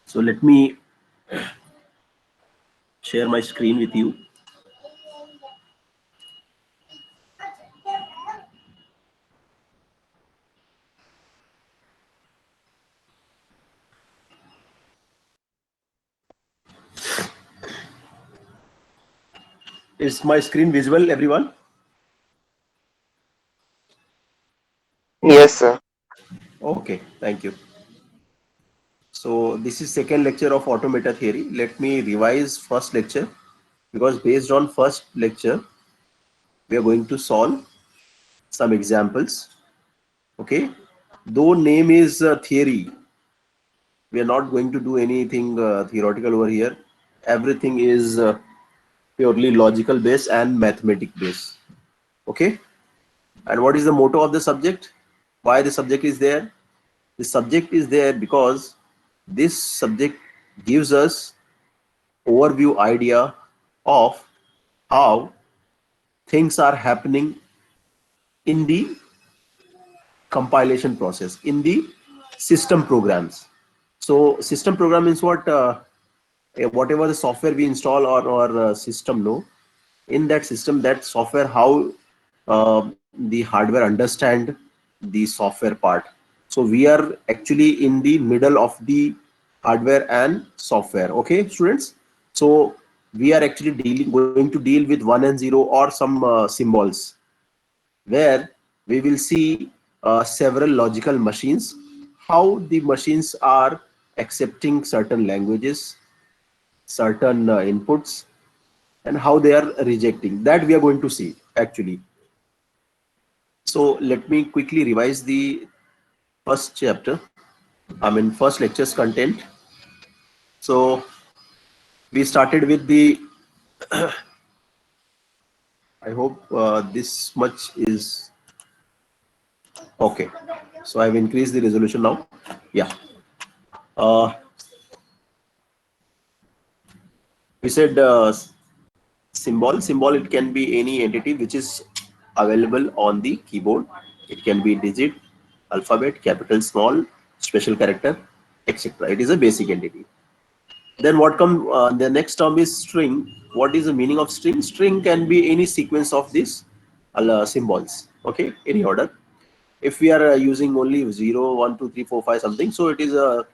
So let me share my screen with you. Is my screen visible, everyone? Yes, sir. Okay, thank you. So this is second lecture of automata theory. Let me revise first lecture, because based on first lecture, we are going to solve some examples. Okay, though name is theory, we are not going to do anything theoretical over here. Everything is purely logical based and mathematic based. Okay, and what is the motto of the subject? Why the subject is there? The subject is there because this subject gives us overview idea of how things are happening in the compilation process, in the system programs. So system program is what, whatever the software we install or system, no, in that system, that software, how the hardware understand the software part. So we are actually in the middle of the hardware and software. Okay, students. So we are actually going to deal with 1 and 0 or some symbols, where we will see several logical machines, how the machines are accepting certain languages, certain inputs, and how they are rejecting. That we are going to see actually. So let me quickly revise the first chapter. I mean, first lecture's content. So we started with the. I hope this much is okay. So I've increased the resolution now. Yeah. Uh, we said symbol. It can be any entity which is available on the keyboard. It can be digit, alphabet, capital, small, special character, etc. It is a basic entity. Then what come, the next term is string. What is the meaning of string? String can be any sequence of these symbols. Okay, any order. If we are using only 0, 1, 2, 3, 4, 5 something, so it is a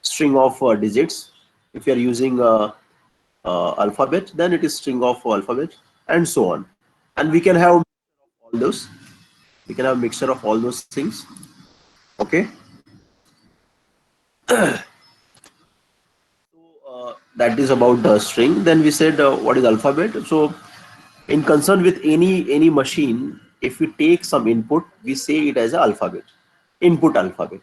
string of digits. If you are using alphabet, then it is string of alphabet, and so on. And we can have all those. We can have mixture of all those things. Okay. That is about the string. Then we said what is alphabet. So in concern with any machine, if we take some input, we say it as a alphabet, input alphabet,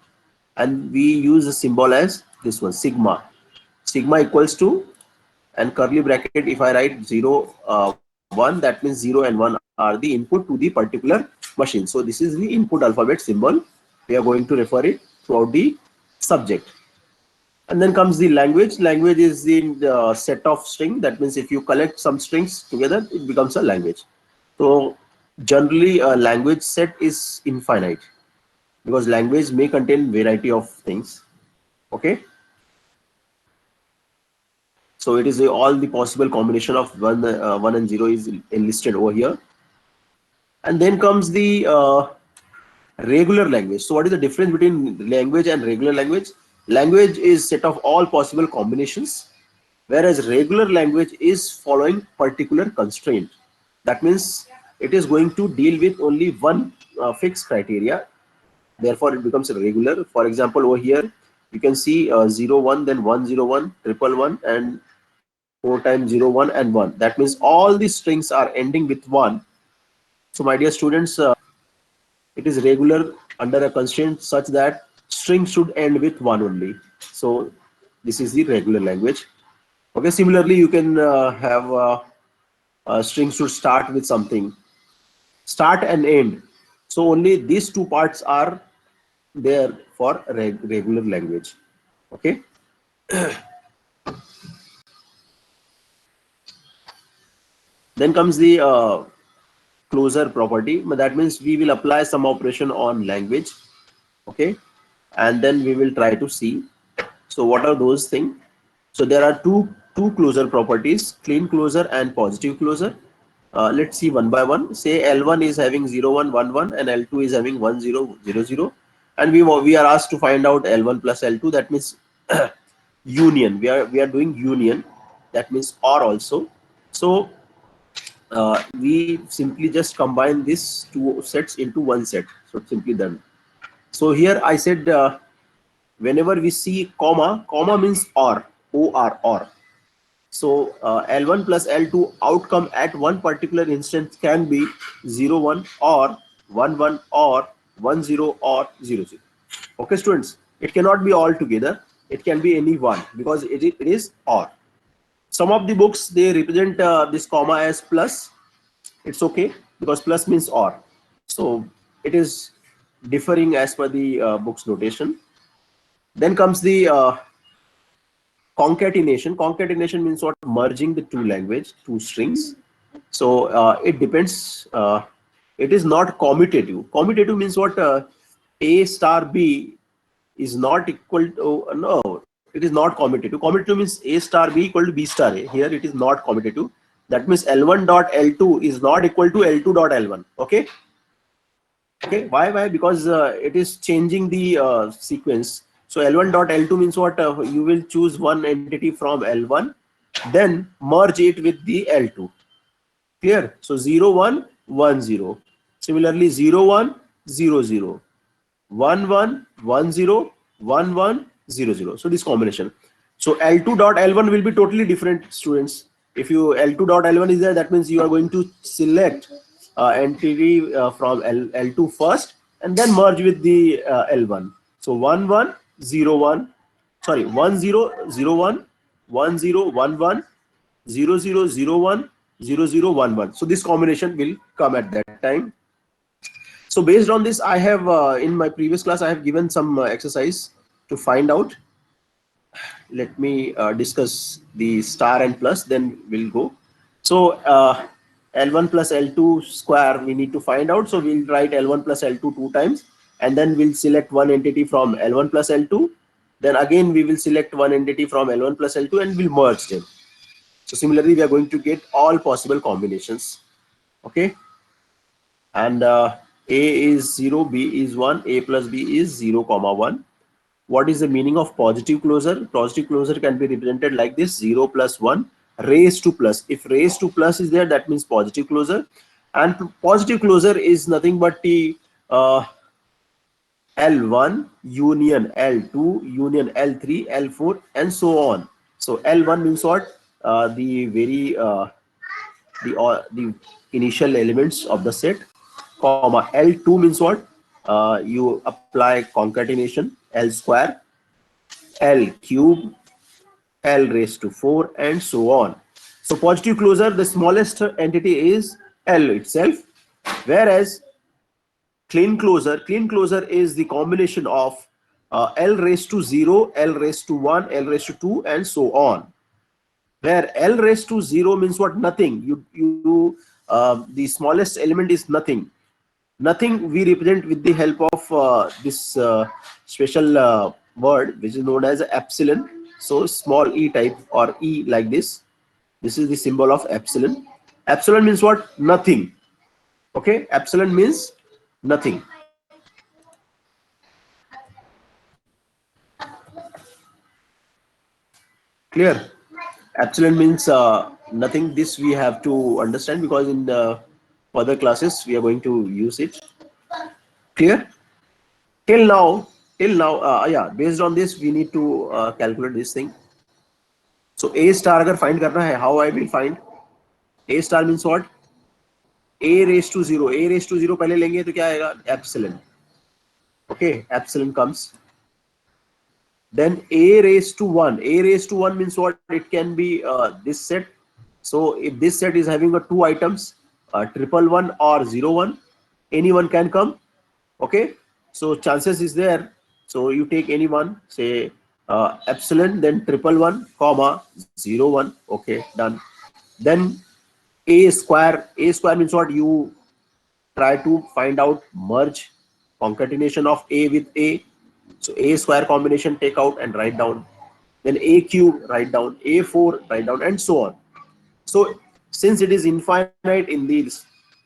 and we use a symbol as this one, sigma. Sigma equals to, and curly bracket, if I write 0 1, that means 0 and 1 are the input to the particular machine. So this is the input alphabet symbol. We are going to refer it throughout the subject. And then comes the language. Language is the set of string. That means if you collect some strings together, it becomes a language. So generally a language set is infinite, because language may contain variety of things. Okay. So it is all the possible combination of 1 and 0 is enlisted over here. And then comes the regular language. So what is the difference between language and regular language? Language is set of all possible combinations, whereas regular language is following particular constraint. That means it is going to deal with only one fixed criteria. Therefore it becomes a regular. For example, over here you can see 0 1, then 1 0 1, triple 1, and 4 times 0 1 and 1. That means all these strings are ending with 1. So my dear students, it is regular under a constraint such that string should end with 1 only. So this is the regular language. Okay, similarly you can have string should start with something, start and end. So only these two parts are there for regular language. Okay. Then comes the closure property. That means we will apply some operation on language. Okay, and then we will try to see So what are those things? So there are two closure properties, clean closure and positive closure. Let's see one by one. Say L1 is having 0 1 1 1 and L2 is having 1 0 0 0, and we are asked to find out L1 plus L2. That means union. We are doing union. That means OR also. So we simply just combine these two sets into one set. So it's simply done. So here I said whenever we see comma means or. So L1 plus L2 outcome at one particular instance can be 0 1 or 1 1 or 1 0 or 0 0. Okay, students, it cannot be all together. It can be any one because it is or. Some of the books they represent this comma as plus. It's okay because plus means or. So it is differing as per the book's notation. Then comes the concatenation. Concatenation means what? Merging the two strings. So it depends. It is not commutative. Commutative means what? A star B is not equal to no. It is not commutative. Commutative means A star B equal to B star A. Here it is not commutative. That means L1 dot L2 is not equal to L2 dot L1. Okay. Okay, why because it is changing the sequence. So L1 dot L2 means what? You will choose one entity from L1, then merge it with the L2. Clear? So 0 1 1 0. Similarly 0 1 0 0, 1 1 1 0 1 1 0 0. So this combination. So L2 dot L1 will be totally different, students. If you L2 dot L1 is there, that means you are going to select entity from L2 first and then merge with the L1. So 1 1 0 1, sorry, 1 0 0 1 1 0 1 1 0 0 0 1 0 0 1 1. So this combination will come at that time. So based on this, I have in my previous class I have given some exercise to find out. Let me discuss the star and plus, then we'll go. So L1 plus L2 square we need to find out. So we'll write L1 plus L2 two times, and then we'll select one entity from L1 plus L2. Then again we will select one entity from L1 plus L2 and we'll merge them. So similarly, we are going to get all possible combinations. Okay. And A is 0, B is 1, A plus B is 0, comma 1. What is the meaning of positive closure? Positive closure can be represented like this: 0 plus 1 raised to plus. If raised to plus is there, that means positive closure. And positive closure is nothing but the L1 union L2 union L3 L4 and so on. So L1 means what? The initial elements of the set, comma L2 means what? You apply concatenation, L square, L cube, L raised to 4 and so on. So positive closure, the smallest entity is L itself, whereas clean closure is the combination of L raised to 0, L raised to 1, L raised to 2 and so on. Where L raised to 0 means what? Nothing. The smallest element is nothing. Nothing we represent with the help of this special word which is known as epsilon. So small e type or e like this. This is the symbol of epsilon. Epsilon means what? Nothing. Okay, epsilon means nothing. Clear? Epsilon means nothing. This we have to understand because in the further classes we are going to use it. Clear? Till now, yeah. Based on this, we need to calculate this thing. So A star अगर find करना है, how I will find? A star means what? A raised to 0. A raised to 0 पहले लेंगे तो क्या आएगा? Epsilon. Okay, epsilon comes. Then A raised to 1. A raised to 1 means what? It can be this set. So if this set is having a two items, 111 or 01, anyone can come. Okay, so chances is there. So you take any one, say epsilon, then 111, comma 01. Okay, done. Then A square. A square means what? You try to find out merge concatenation of A with A. So A square combination, take out and write down. then a cube write down, a4 write down, and so on. So since it is infinite in the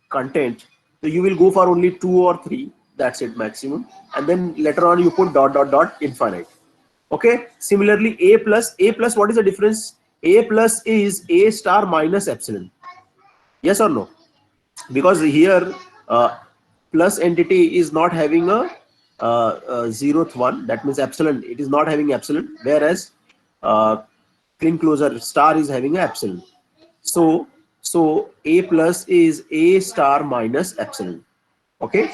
content, so you will go for only two or three. That's it maximum, and then later on you put dot dot dot infinite. Okay. Similarly, a plus. What is the difference? A plus is a star minus epsilon. Yes or no? Because here plus entity is not having a zeroth one. That means epsilon. It is not having epsilon. Whereas uh, clean closure star is having a epsilon. So so a plus is a star minus epsilon. Okay.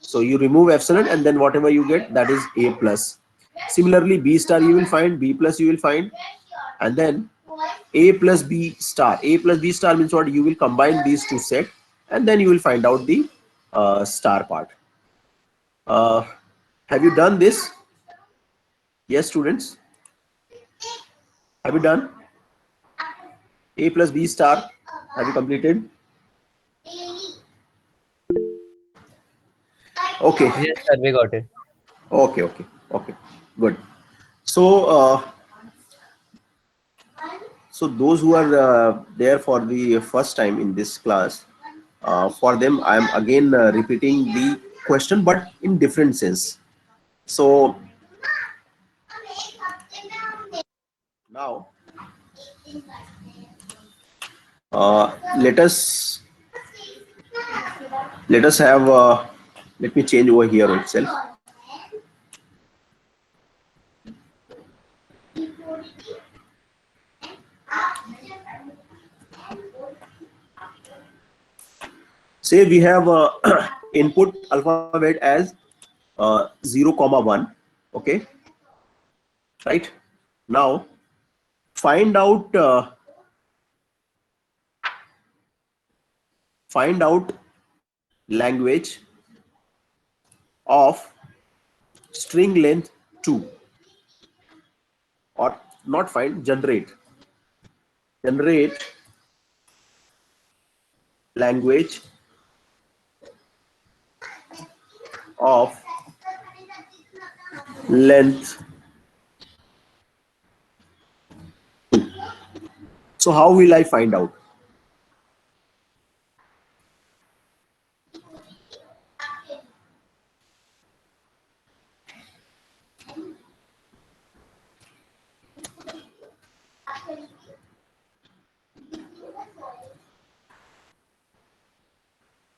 So you remove epsilon and then whatever you get, that is a plus. Similarly, b star you will find, b plus you will find, and then a plus b star. A plus b star means what? You will combine these two set and then you will find out the star part. Uh, have you done this? Yes, students. Have you done a plus b star? Have you completed? Okay. Yes, sir, we got it. Okay. Okay. Okay. Good. So so those who are there for the first time in this class, for them I am again repeating the question but in different sense. So now let us have let me change over here itself. Say we have input alphabet as 0 comma 1. Okay, right? Now find out language of string length 2, or not find, generate language of length. So how will I find out?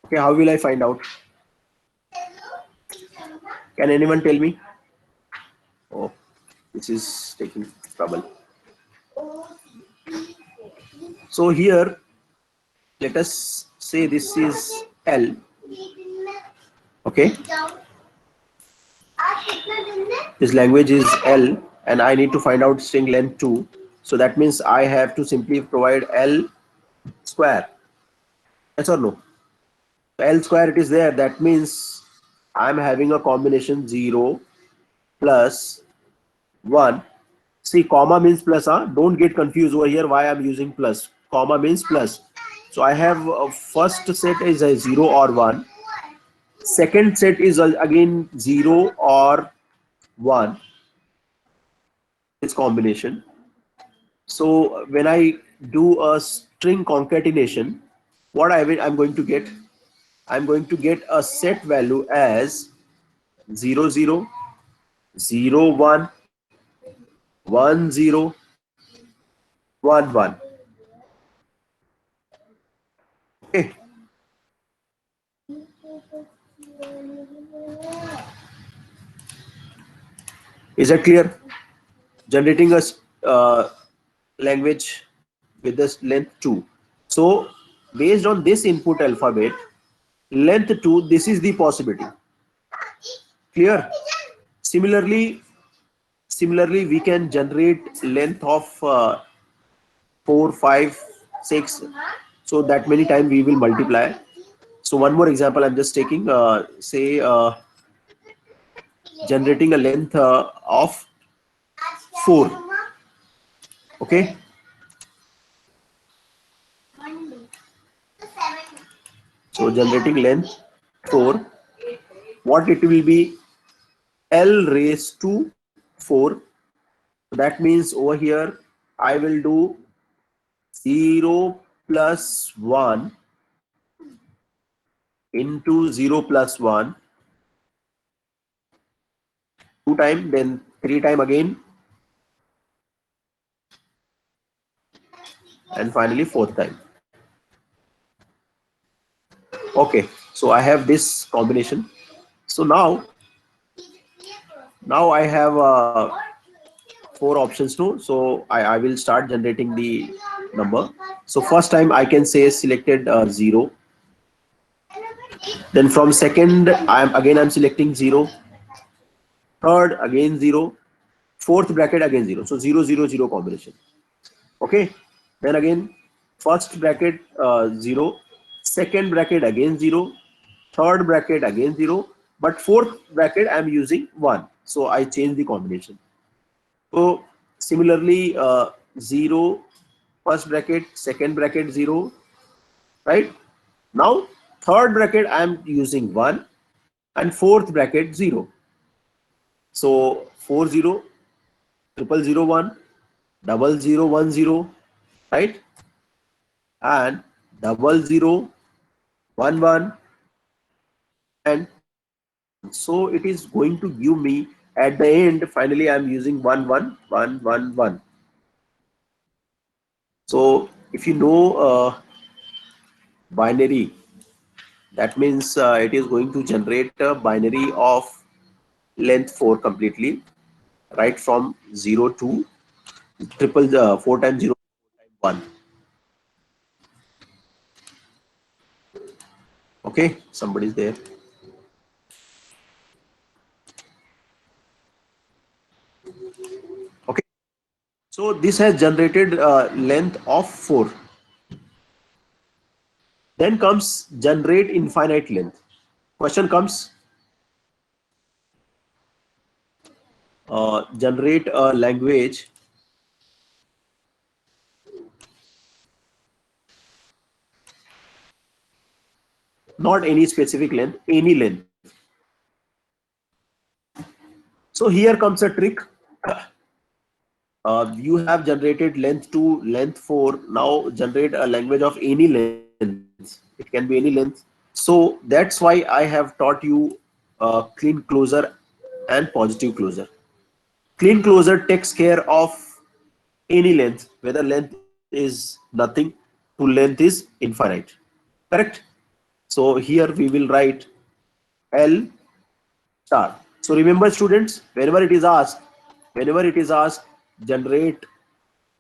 Okay, how will I find out? Can anyone tell me? Oh, this is taking trouble. So here, let us say this is L. Okay, this language is L, and I need to find out string length 2. So that means I have to simply provide L square. Yes or no? L square it is there. That means I'm having a combination 0 plus 1. See, comma means plus. Don't get confused over here why I'm using plus. Comma means plus. So I have first set is a 0 or 1. Second set is again 0 or 1. This combination. So when I do a string concatenation, what I'm going to get? I'm going to get a set value as 0 0, 0 1, 1 0, 1 1. Okay. Is that clear? Generating a language with this length 2. So based on this input alphabet, length 2, this is the possibility. Clear? Similarly, we can generate length of 4, 5, 6. So that many time we will multiply. So one more example I'm just taking, say generating a length of 4. Okay. So generating length 4, what it will be? L raised to 4 That means over here I will do 0 plus 1 into 0 plus 1 two time, then three time again, and finally fourth time. Okay, so I have this combination. So now I have four options too. So I will start generating the number. So first time I can say selected 0. Then from second I'm selecting 0. Third again 0. Fourth bracket again 0. So 0 0 0 combination. Okay. Then again first bracket 0. Second bracket again 0. Third bracket again 0. But fourth bracket I'm using 1. So I change the combination. So similarly 0, first bracket, second bracket 0, right? Now third bracket I am using 1 and fourth bracket 0. So 40, 0001, 0010, right? And 0011 and 1. So it is going to give me at the end finally I am using 11111. So if you know binary, that means it is going to generate a binary of length 4 completely, right from 0 to triple 4 times 0 1. Okay, somebody's there. Okay, so this has generated length of 4. Then comes generate infinite length. Question comes, generate a language, not any specific length, any length. So here comes a trick. You have generated length 2, length 4. Now generate a language of any length. It can be any length. So that's why I have taught you clean closure and positive closure. Clean closure takes care of any length, whether length is nothing to length is infinite. Correct? So here we will write L star. So remember students, whenever it is asked, generate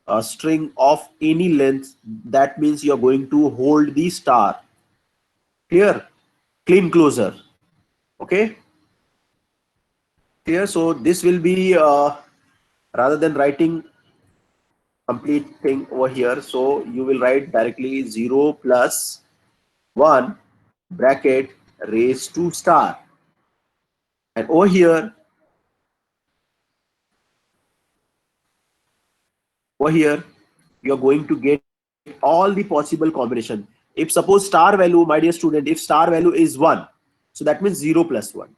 a string of any length, that means you are going to hold the star. Clear? Clean closure. Okay. Clear. So this will be rather than writing complete thing over here, so you will write directly 0 plus 1 bracket raised to star, and over here you are going to get all the possible combination. If suppose star value, my dear student, if star value is 1, so that means 0 plus 1.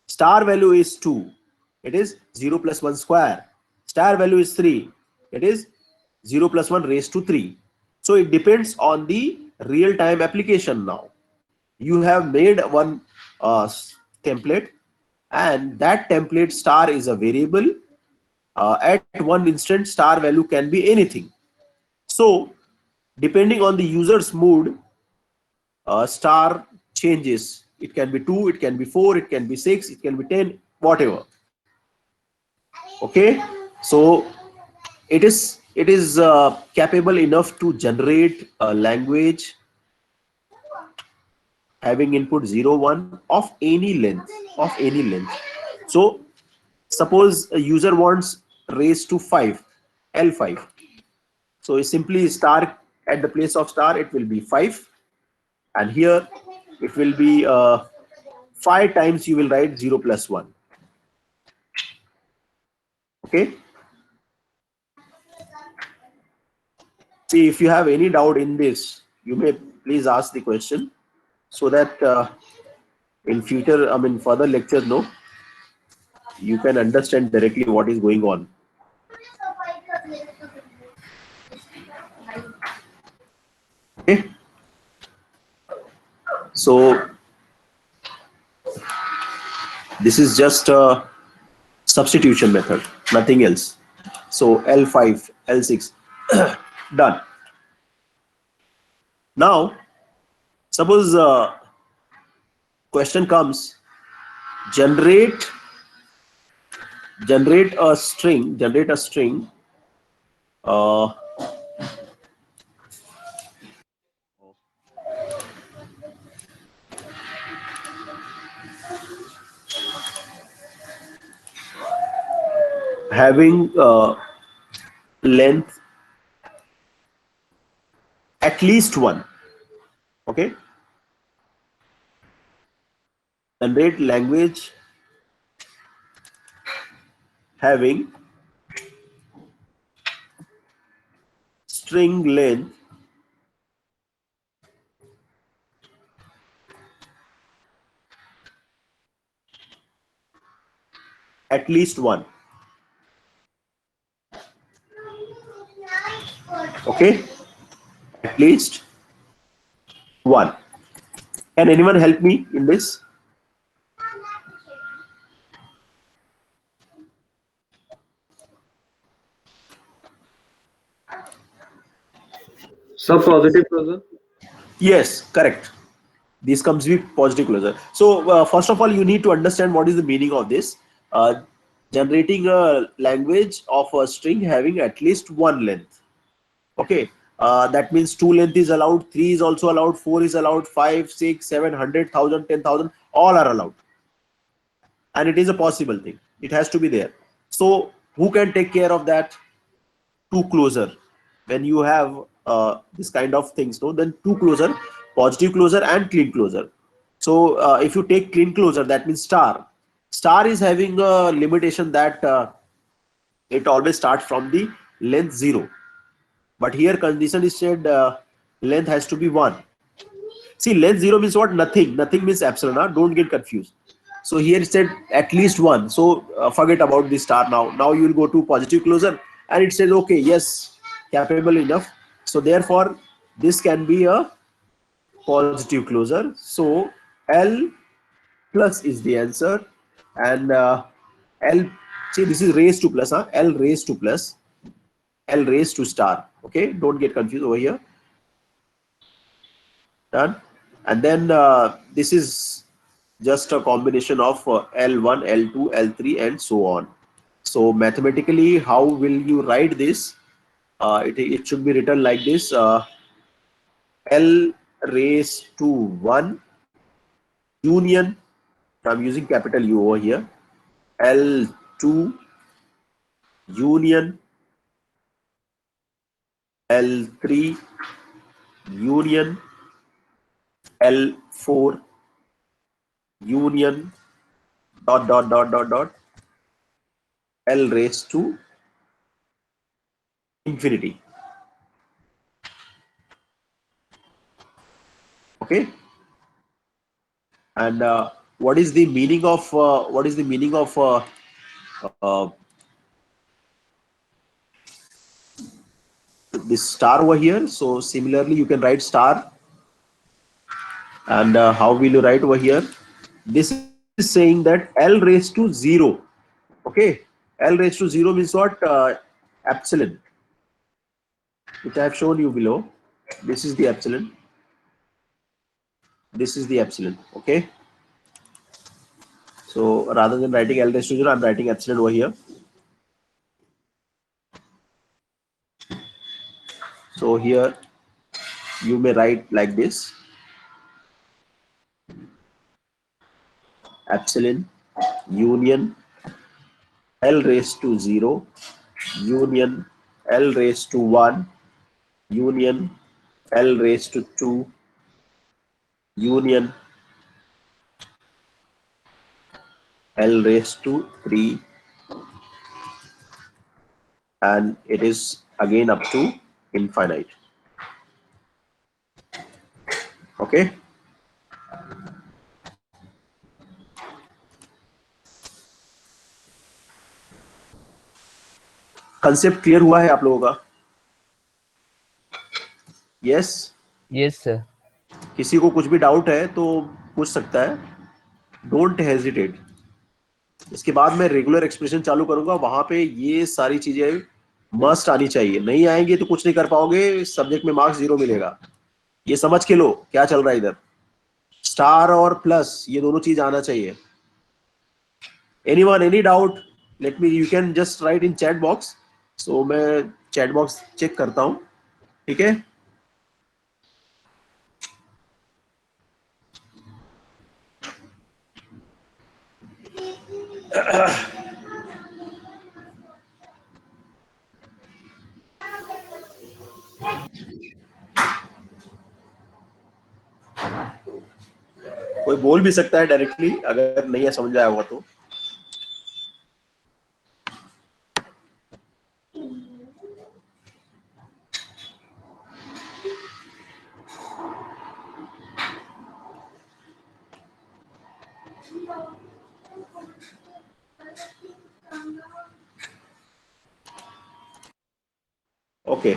Star value is 2, it is 0 plus 1 square. Star value is 3, it is 0 plus 1 raised to 3. So it depends on the real time application. Now you have made one template, and that template star is a variable. At one instant star value can be anything. So depending on the user's mood, star changes. It can be 2, it can be 4, it can be 6, it can be 10, whatever. Okay, so it is capable enough to generate a language having input 0 1 of any length, so suppose a user wants raised to 5, L5. So simply star, at the place of star it will be 5, and here it will be 5 times you will write 0 plus 1. Okay, see, if you have any doubt in this, you may please ask the question, so that in future, I mean further lectures, no, you can understand directly what is going on. Okay, so this is just a substitution method, nothing else. So L5, L6, done. Now, suppose question comes, generate generate a string uh, having length at least one. Okay, generate language having string length at least one. Okay, at least one. Can anyone help me in this? So positive closure. Yes, correct. This comes with positive closure. So first of all, you need to understand what is the meaning of this. Uh, Generating a language of a string having at least one length. Okay, that means two length is allowed, three is also allowed, four is allowed, five, six, 700,000, 10,000, all are allowed, and it is a possible thing. It has to be there. So who can take care of that? Two closer. When you have this kind of things, no, then two closer, positive closer and clean closer. So if you take clean closer, that means star. Star is having a limitation that it always starts from the length 0. But here condition is said length has to be 1. See, length 0 means what? Nothing. Nothing means epsilon. Huh? Don't get confused. So here it said at least 1. So forget about the star now. Now you will go to positive closure and it says, okay, yes, capable enough. So therefore, this can be a positive closure. So L plus is the answer. And L, see, this is raised to plus, huh? L raised to plus, L raised to star. Okay, don't get confused over here. Done. And then this is just a combination of L1, L2, L3 and so on. So mathematically, how will you write this? It should be written like this: L raised to 1 union, I'm using capital U over here, L2 union L3 union L4 union dot L raised to infinity. Okay, and what is the meaning of uh, this star over here? So similarly, you can write star, and how will you write over here? This is saying that L raised to 0. Okay, L raised to 0 means what? Epsilon, which I have shown you below. This is the epsilon. This is the epsilon. Okay, so rather than writing L raised to 0, I'm writing epsilon over here. So here you may write like this: epsilon union L raised to 0 union L raised to 1 union L raised to 2 union L raised to 3, and it is again up to infinite. Okay, concept clear हुआ है आप लोगों का? Yes. Yes sir. किसी को कुछ भी doubt है तो पूछ सकता है, डोंट हेजिटेट। इसके बाद मैं रेगुलर एक्सप्रेशन चालू करूंगा, वहां पे ये सारी चीजें मस्ट आनी चाहिए, नहीं आएंगे तो कुछ नहीं कर पाओगे, सब्जेक्ट में मार्क्स 0 मिलेगा। ये समझ के लो क्या चल रहा है इधर, स्टार और प्लस ये दोनों चीज आना चाहिए। Anyone any doubt, let me, you can just write in chat box. So मैं चैट बॉक्स चेक करता हूं, ठीक है। कोई बोल भी सकता है डायरेक्टली अगर नहीं है समझ आया होगा तो। ओके,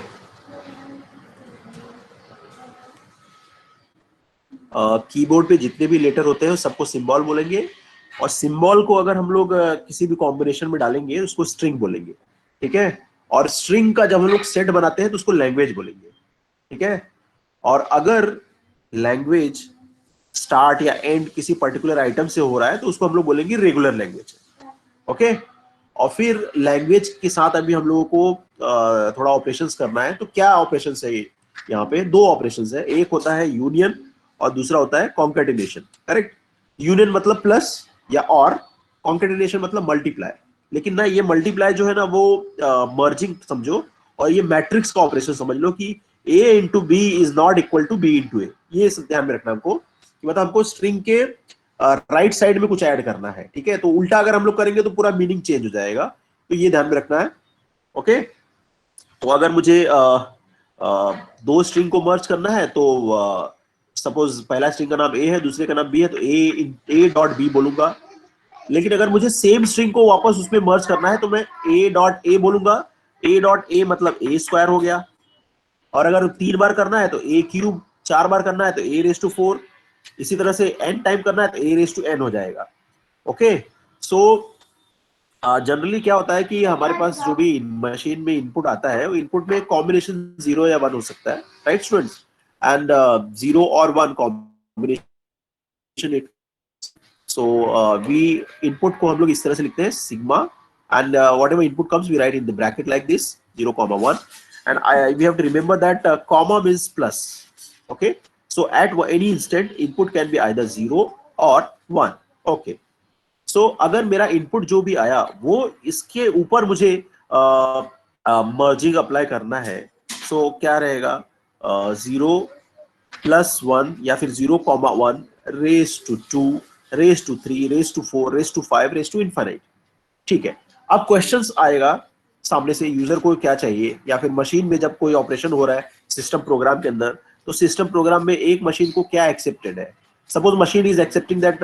कीबोर्ड पे जितने भी लेटर होते हैं सबको सिंबल बोलेंगे, और सिंबल को अगर हम लोग किसी भी कॉम्बिनेशन में डालेंगे उसको स्ट्रिंग बोलेंगे, ठीक है। और स्ट्रिंग का जब हम लोग सेट बनाते हैं तो उसको लैंग्वेज बोलेंगे, ठीक है। और अगर लैंग्वेज स्टार्ट या एंड किसी पर्टिकुलर आइटम से हो रहा है तो उसको हम लोग बोलेंगे रेगुलर लैंग्वेज, ओके। और फिर लैंग्वेज के साथ अभी हम लोगों को थोड़ा ऑपरेशंस करना है, तो क्या ऑपरेशंस है यहाँ पे, दो ऑपरेशंस है, एक होता है यूनियन और दूसरा होता है कॉन्केटिनेशन, करेक्ट। यूनियन मतलब प्लस या और, कॉन्केटिनेशन मतलब मल्टीप्लाई। लेकिन ना ये मल्टीप्लाई जो है ना वो मर्जिंग समझो, और ये मैट्रिक्स का ऑपरेशन समझ लो कि a into B is not equal to B into A, ये ध्यान में रखना हमको, कि मतलब हमको स्ट्रिंग के राइट साइड में कुछ ऐड करना है, ठीक है। तो उल्टा अगर हम लोग करेंगे तो पूरा मीनिंग चेंज हो जाएगा, तो ये ध्यान में रखना है, ओके। तो अगर मुझे दो स्ट्रिंग को मर्ज करना है तो सपोज पहला स्ट्रिंग का नाम ए है, दूसरे का नाम बी है, तो ए डॉट बी बोलूंगा। लेकिन अगर मुझे सेम स्ट्रिंग को वापस उसमें मर्ज करना है तो मैं ए डॉट ए बोलूंगा। ए डॉट ए मतलब ए स्क्वायर हो गया। और अगर 3 बार करना है तो ए क्यूब, 4 बार करना है तो ए रेस टू 4, इसी तरह से एन टाइम करना है तो ए रेस टू एन हो जाएगा, ओके। सो जनरली क्या होता है कि हमारे पास जो भी मशीन में इनपुट आता है वो इनपुट में कॉम्बिनेशन 0 या 1 हो सकता है, राइट स्टूडेंट्स। एंड 0 और 1 कॉम्बिनेशन। सो वी इनपुट को हम लोग इस तरह से लिखते हैं sigma, and whatever input comes we write in the bracket like this 0, 1, and we have to remember that comma means plus, okay. So at any instant input can be either 0 or 1, okay. सो अगर मेरा input जो भी आया वो इसके ऊपर मुझे merging apply करना है, सो क्या रहेगा, 0 + 1 या फिर 0, 1 raise to 2 raise to 3 raise to 4 raise to 5 raise to infinite, ठीक है। अब क्वेश्चंस आएगा सामने से, यूजर को क्या चाहिए, या फिर मशीन में जब कोई ऑपरेशन हो रहा है सिस्टम प्रोग्राम के अंदर, तो सिस्टम प्रोग्राम में एक मशीन को क्या एक्सेप्टेड है। Suppose machine is accepting that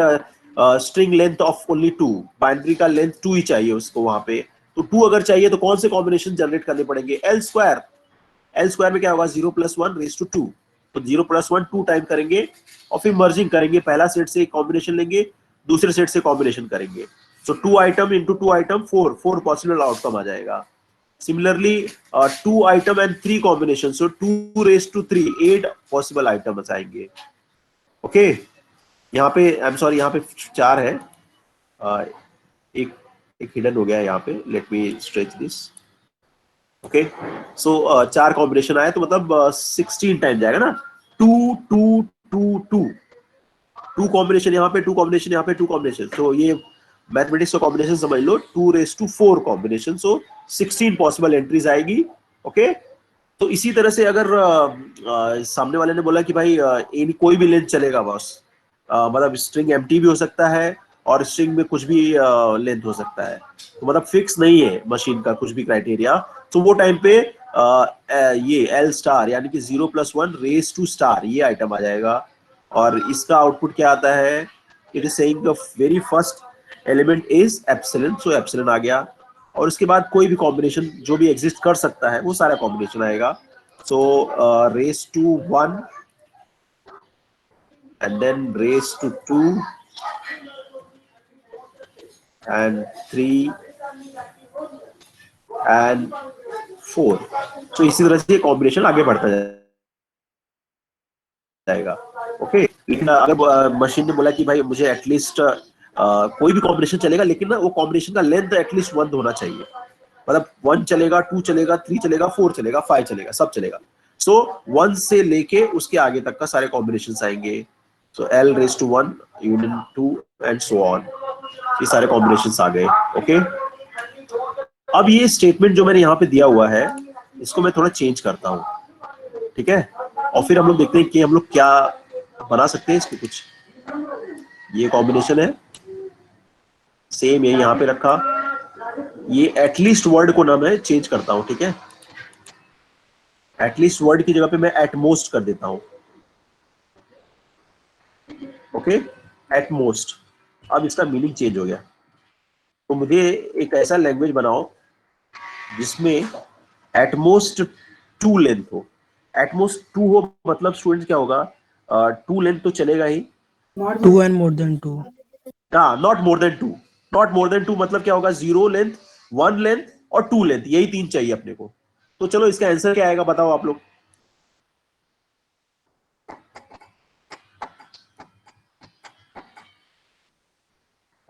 string length of only 2, binary का लेंथ 2 ही चाहिए उसको वहां पे, तो 2 अगर चाहिए तो कौन से कॉम्बिनेशन जनरेट करने पड़ेंगे, एल स्क्वायर। एल स्क्वायर में क्या होगा, 0 + 1 रेस टू 2, तो 0 + 1 2 टाइम करेंगे, और फिर मर्जिंग करेंगे, पहला सेट से कॉम्बिनेशन लेंगे, दूसरे सेट से कॉम्बिनेशन करेंगे। So 2 item into 2 item 4 possible outcome आ जाएगा। Similarly 2 item and 3 combination, so 2 raise to 3 8 possible item आएंगे, ओके। यहाँ पे आई एम सॉरी, यहाँ पे 4 है, एक एक हिडन हो गया है यहाँ पे, let me stretch this, okay. So 4 combination आए तो मतलब 16 टाइम जाएगा ना, 2 2 2 2, 2 कॉम्बिनेशन यहाँ पे, 2 कॉम्बिनेशन यहाँ पे, 2 कॉम्बिनेशन, तो ये मैथमेटिक्स का कॉम्बिनेशन समझ लो, 2 raise to 4 combination, so 16 possible entries आएगी, ओके। तो इसी तरह से अगर सामने वाले ने बोला कि भाई कोई भी लेंथ चलेगा बस, मतलब स्ट्रिंग एम्प्टी भी हो सकता है और स्ट्रिंग में कुछ भी लेंथ हो सकता है, तो मतलब फिक्स नहीं है मशीन का कुछ भी क्राइटेरिया, तो वो टाइम पे ये एल स्टार यानी कि 0 + 1 रेस टू स्टार ये आइटम आ जाएगा। और इसका आउटपुट क्या आता है, it is saying the very first element is epsilon, so epsilon आ गया। और उसके बाद कोई भी कॉम्बिनेशन जो भी एग्जिस्ट कर सकता है वो सारा कॉम्बिनेशन आएगा, सो raise to 1 and then raised to 2 and 3 and 4. तो इसी तरह से कॉम्बिनेशन आगे बढ़ता जाएगा. ओके, लेकिन अगर मशीन ने बोला कि भाई मुझे एटलीस्ट कोई भी कॉम्बिनेशन चलेगा, लेकिन ना वो कॉम्बिनेशन का लेंथ एटलीस्ट 1 होना चाहिए. मतलब 1 चलेगा, 2 चलेगा, 3 चलेगा, 4 चलेगा, 5 चलेगा, सब चलेगा. सो 1 से लेके उसके आगे तक का सारे कॉम्बिनेशन आएंगे. सो L raised to 1 union 2 and so on. ये सारे कॉम्बिनेशन आ गए. ओके, अब ये स्टेटमेंट जो मैंने यहाँ पे दिया हुआ है, इसको मैं थोड़ा चेंज करता हूँ. ठीक है, और फिर हम लोग देखते हैं कि हम लोग क्या बना सकते हैं इसको. कुछ ये कॉम्बिनेशन है, सेम ये यहाँ पे रखा. ये एटलीस्ट वर्ड को ना मैं चेंज करता हूँ. ठीक है, एटलीस्ट वर्ड की जगह पे मैं एटमोस्ट कर देता हूँ. Okay, at most. अब इसका मीनिंग चेंज हो गया. तो मुझे एक ऐसा लैंग्वेज बनाओ जिसमें एटमोस्ट 2 लेंथ हो. एटमोस्ट 2 हो मतलब स्टूडेंट क्या होगा, 2 लेंथ तो चलेगा ही. 2 and more than 2. हाँ, not more than 2. Not more than 2 मतलब क्या होगा, 0 लेंथ, 1 लेंथ और 2 लेंथ, यही 3 चाहिए अपने को. तो चलो इसका आंसर क्या आएगा बताओ आप लोग.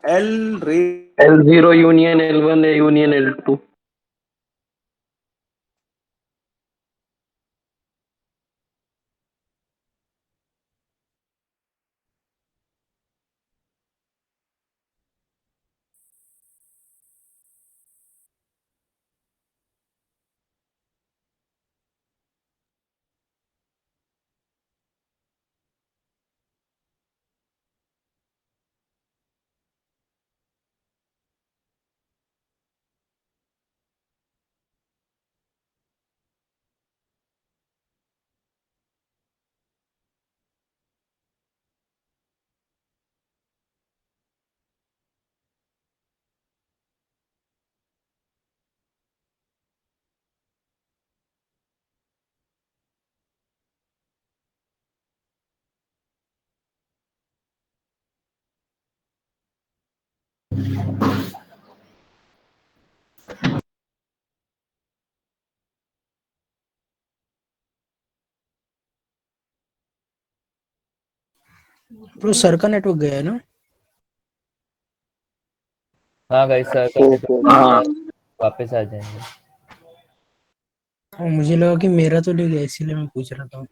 एल रे L0 union L1 union L2. Bro, sir का नेटवर्क गया है ना? हाँ गाइस सर का नेटवर्क हाँ वापस आ जाएंगे. मुझे लगा कि मेरा तो नहीं गया, इसीलिए मैं पूछ रहा था.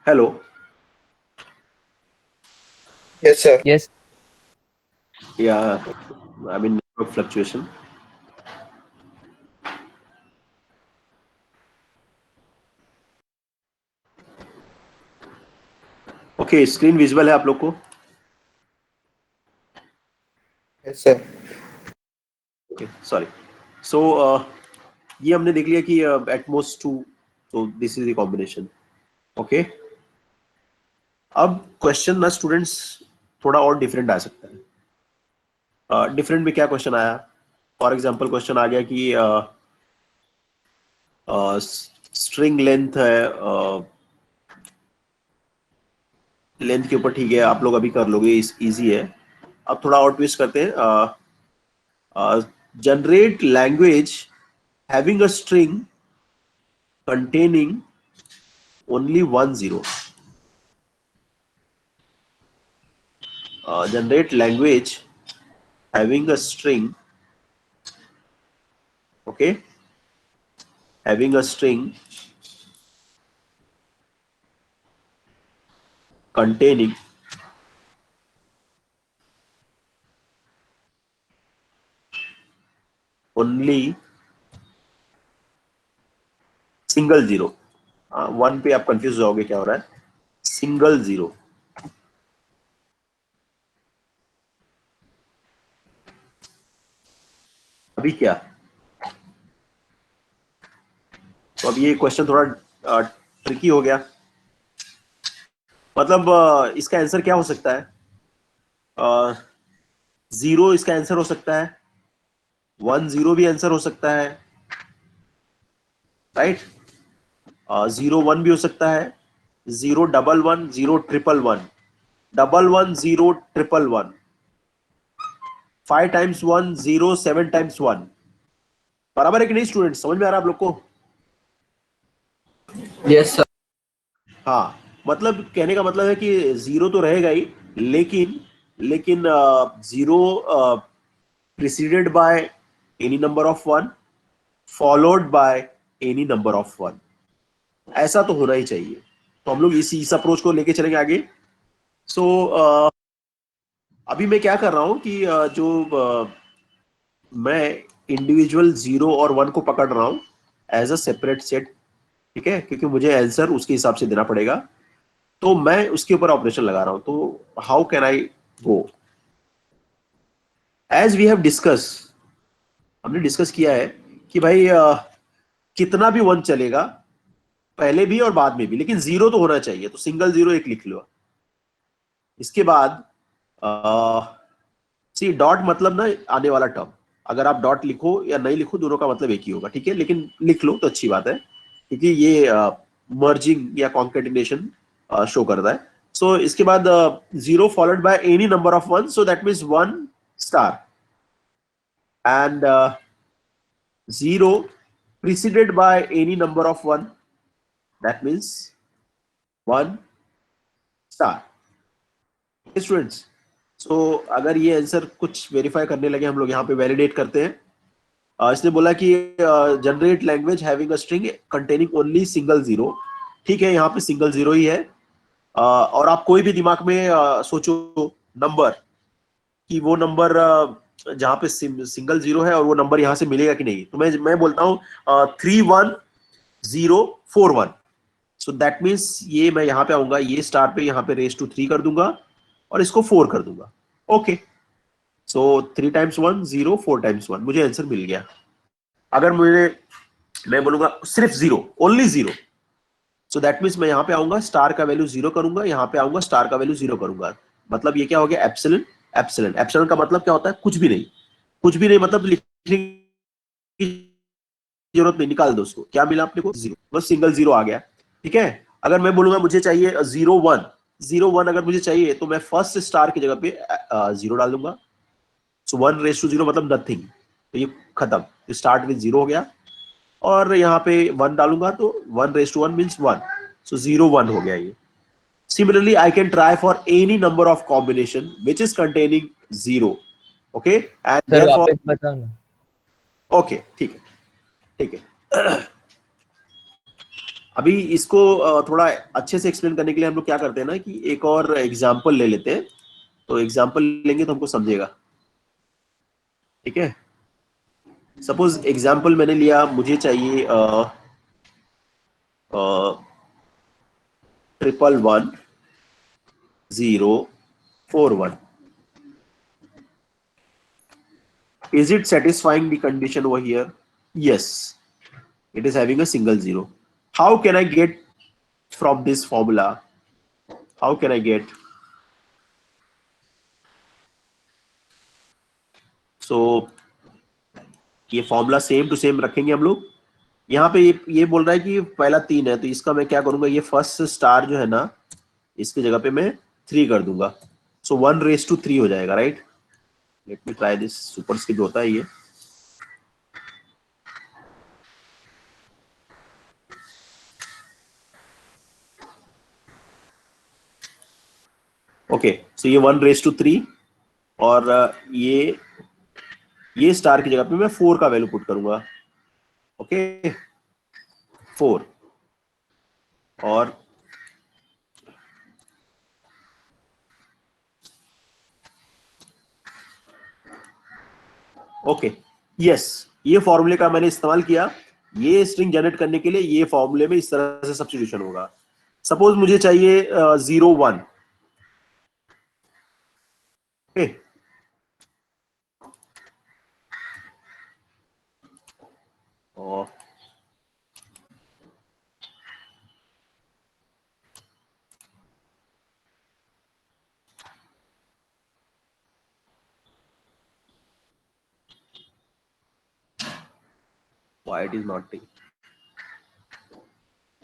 हेलो. yes sir. Yes. या I mean network fluctuation. Okay, screen visible है आप लोग को? Yes sir. Okay, sorry. So ये हमने देख लिया कि एटमोस्ट 2, तो this is the combination. Okay, अब क्वेश्चन ना स्टूडेंट्स थोड़ा और डिफरेंट आ सकता है। डिफरेंट में क्या क्वेश्चन आया? फॉर एग्जांपल क्वेश्चन आ गया कि स्ट्रिंग लेंथ है, लेंथ के ऊपर ठीक है, आप लोग अभी कर लोगे, इजी है। अब थोड़ा और ट्विस्ट करते हैं। Generate language having a string containing only 1 0. Generate language having a string, okay, having a string containing only single zero. One पे आप कंफ्यूज हो जाओगे क्या हो रहा है, सिंगल जीरो। अभी क्या? तो अब ये क्वेश्चन थोड़ा ट्रिकी हो गया। मतलब इसका आंसर क्या हो सकता है? जीरो इसका आंसर हो सकता है, 1 0 भी आंसर हो सकता है, राइट? 0 1 भी हो सकता है, 0 1 1 0 1 1 1 0 1 5 टाइम्स 1 0 7 टाइम्स 1। बराबर है कि नहीं स्टूडेंट? समझ में आ रहा है आप लोग को? Yes, sir. हाँ, मतलब कहने का मतलब है कि जीरो तो रहेगा ही, लेकिन लेकिन zero preceded by any number of one, followed by any number of one, ऐसा तो होना ही चाहिए। तो हम लोग इस अप्रोच को लेके चलेंगे आगे। सो अभी मैं क्या कर रहा हूं कि मैं इंडिविजुअल 0 और 1 को पकड़ रहा हूं एज अ सेपरेट सेट, ठीक है, क्योंकि मुझे आंसर उसके हिसाब से देना पड़ेगा, तो मैं उसके ऊपर ऑपरेशन लगा रहा हूं। तो how can I go? As we have discuss, हमने डिस्कस किया है कि भाई कितना भी 1 चलेगा, पहले भी और बाद में भी, लेकिन जीरो तो होना चाहिए। तो सिंगल जीरो एक लिख लो। इसके बाद सी डॉट मतलब ना आने वाला टर्म, अगर आप डॉट लिखो या नहीं लिखो दोनों का मतलब एक ही होगा, ठीक है, लेकिन लिख लो तो अच्छी बात है, क्योंकि ये मर्जिंग या कॉन्केटिनेशन शो करता है। सो इसके बाद zero followed by any number of one, so that means 1 star, and zero preceded by any number of 1, that means 1 star. Students, so अगर ये आंसर कुछ वेरीफाई करने लगे हम लोग, यहाँ पे वैलिडेट करते हैं। इसने बोला कि generate language having a string containing only single zero. ठीक है, यहाँ पे सिंगल जीरो ही है। और आप कोई भी दिमाग में सोचो नंबर, कि वो नंबर जहाँ पे सिंगल जीरो है और वो नंबर यहाँ से मिलेगा कि नहीं। तो मैं बोलता हूँ 3 1 0 4 1। सो दैट मीन्स ये मैं यहाँ पे आऊंगा, ये स्टार पे यहाँ पे रेस टू 3 कर दूंगा और इसको 4 कर दूंगा। ओके, सो 3 टाइम्स 1 0, 4 टाइम्स 1, मुझे आंसर मिल गया। अगर मैं बोलूंगा सिर्फ zero, only zero, so that means मैं यहाँ पे आऊंगा, स्टार का वैल्यू जीरो करूंगा, यहाँ पे आऊंगा, स्टार का वैल्यू जीरो करूंगा। मतलब ये क्या हो गया? एप्सिलॉन। एप्सिलॉन, एप्सिलॉन का मतलब क्या होता है? कुछ भी नहीं। कुछ भी नहीं मतलब लिखने की जरूरत नहीं, निकाल दो उसको। क्या मिला अपने को? जीरो, बस सिंगल जीरो आ गया। ठीक है, अगर मैं बोलूंगा मुझे चाहिए 0 1, 0 1 अगर मुझे चाहिए तो मैं फर्स्ट स्टार की जगह पे जीरो डाल दूंगा। सो 1 रेस टू 0 मतलब नथिंग, तो ये खत्म, स्टार्ट विद जीरो हो गया। और यहाँ पे 1 डालूंगा तो 1 रेस टू 1 मीन्स 1, सो 0 1 हो गया ये। Similarly I can try for any number of combination which is containing zero, okay, and sir therefore वापस बताओ ना। ओके, ठीक है, ठीक है। अभी इसको थोड़ा अच्छे से एक्सप्लेन करने के लिए हम लोग क्या करते हैं ना, कि एक और एग्जाम्पल ले लेते हैं। तो एग्जाम्पल लेंगे तो हमको समझेगा, ठीक है। सपोज एग्जाम्पल मैंने लिया, मुझे चाहिए 1 1 1 0 4 1। Is it satisfying the condition over here? Yes, it is having a single zero. How can I get from this formula How can I get? So ये फॉर्मूला सेम टू सेम रखेंगे हम लोग. यहाँ पे ये बोल रहा है कि पहला 3 है, तो इसका मैं क्या करूंगा, ये फर्स्ट स्टार जो है ना, इसकी जगह पे मैं 3 कर दूंगा. सो 1:3 हो जाएगा, right? Let me try this. Super skip होता है ये. ओके, सो ये 1:3 और ये स्टार की जगह पे मैं 4 का वैल्यू पुट करूंगा. ओके, 4 और ओके, यस, ये फॉर्मूले का मैंने इस्तेमाल किया. ये स्ट्रिंग जनरेट करने के लिए ये फॉर्मूले में इस तरह से सब्स्टिट्यूशन होगा. सपोज मुझे चाहिए 0 1. ओके, और why it is not taking?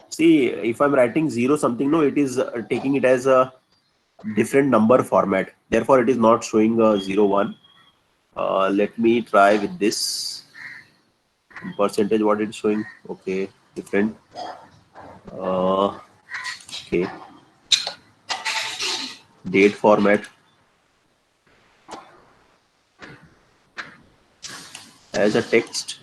See, if I'm writing 0 something, no, it is taking it as a different number format. Therefore, it is not showing 0 1. Let me try with this percentage. What it's showing? Okay, different. Okay, date format as a text.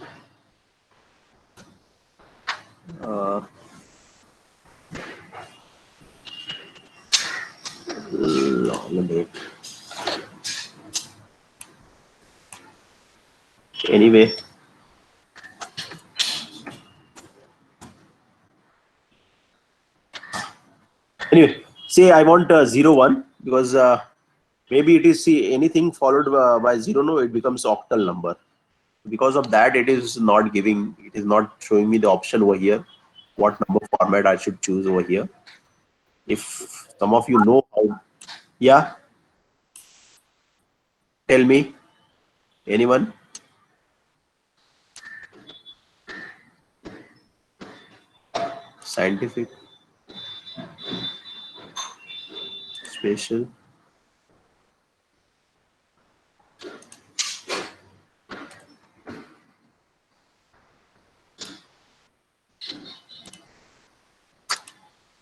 Long date. Anyway, say I want 0 1 because maybe it is, see, anything followed by 0, no, it becomes octal number. Because of that, it is not giving, it is not showing me the option over here what number format I should choose over here. If some of you know how, yeah, tell me, anyone? Scientific, spatial.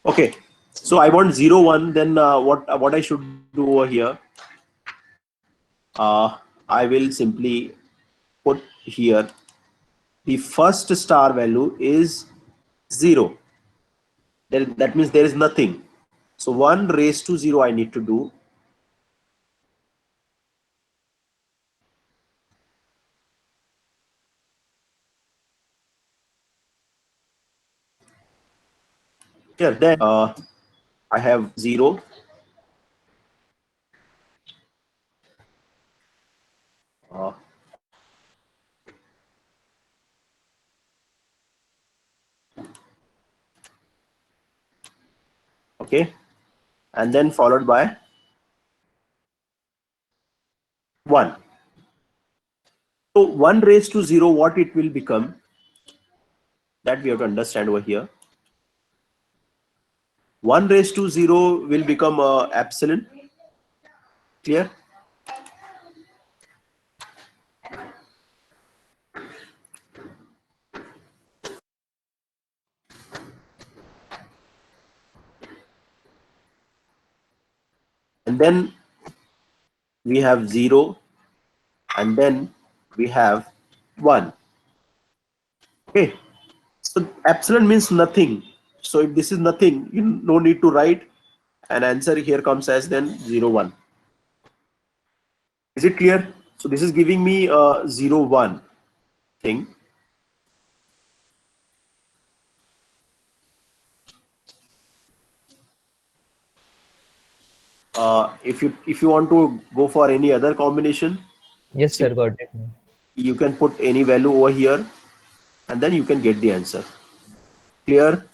Okay, so I want 0 1. Then what I should do over here? I will simply put here the first star value is 0. That means there is nothing. So 1:0 I need to do. Here, then I have 0. Okay, and then followed by 1. So 1:0, what it will become, that we have to understand over here. 1:0 will become epsilon. Clear? And then we have 0, and then we have 1. Okay, so epsilon means nothing. So if this is nothing, you no need to write an answer. Here comes as then 0 1. Is it clear? So this is giving me a 0 1 thing. If you want to go for any other combination, Yes, sir, got it. you can put any value over here, and then you can get the answer. Clear?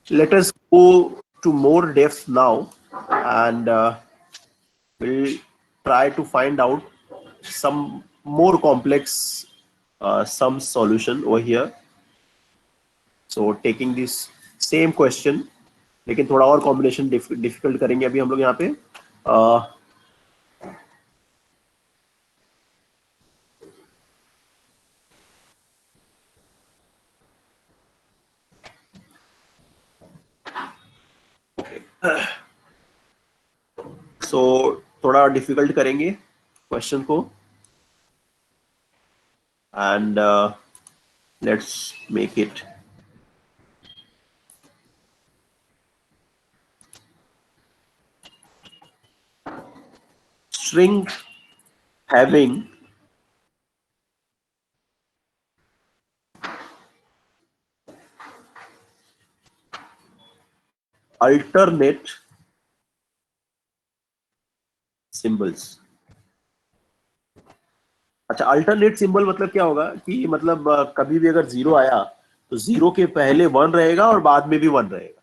Let us go to more depth now, and we'll try to find out some more complex sum solution over here. So taking this same question, लेकिन थोड़ा और combination difficult करेंगे अभी हम लोग यहाँ पे. सो थोड़ा डिफिकल्ट करेंगे क्वेश्चन को, and let's make it. String having alternate symbols. अच्छा, अल्टरनेट सिंबल मतलब क्या होगा कि मतलब कभी भी अगर जीरो आया तो जीरो के पहले वन रहेगा और बाद में भी वन रहेगा,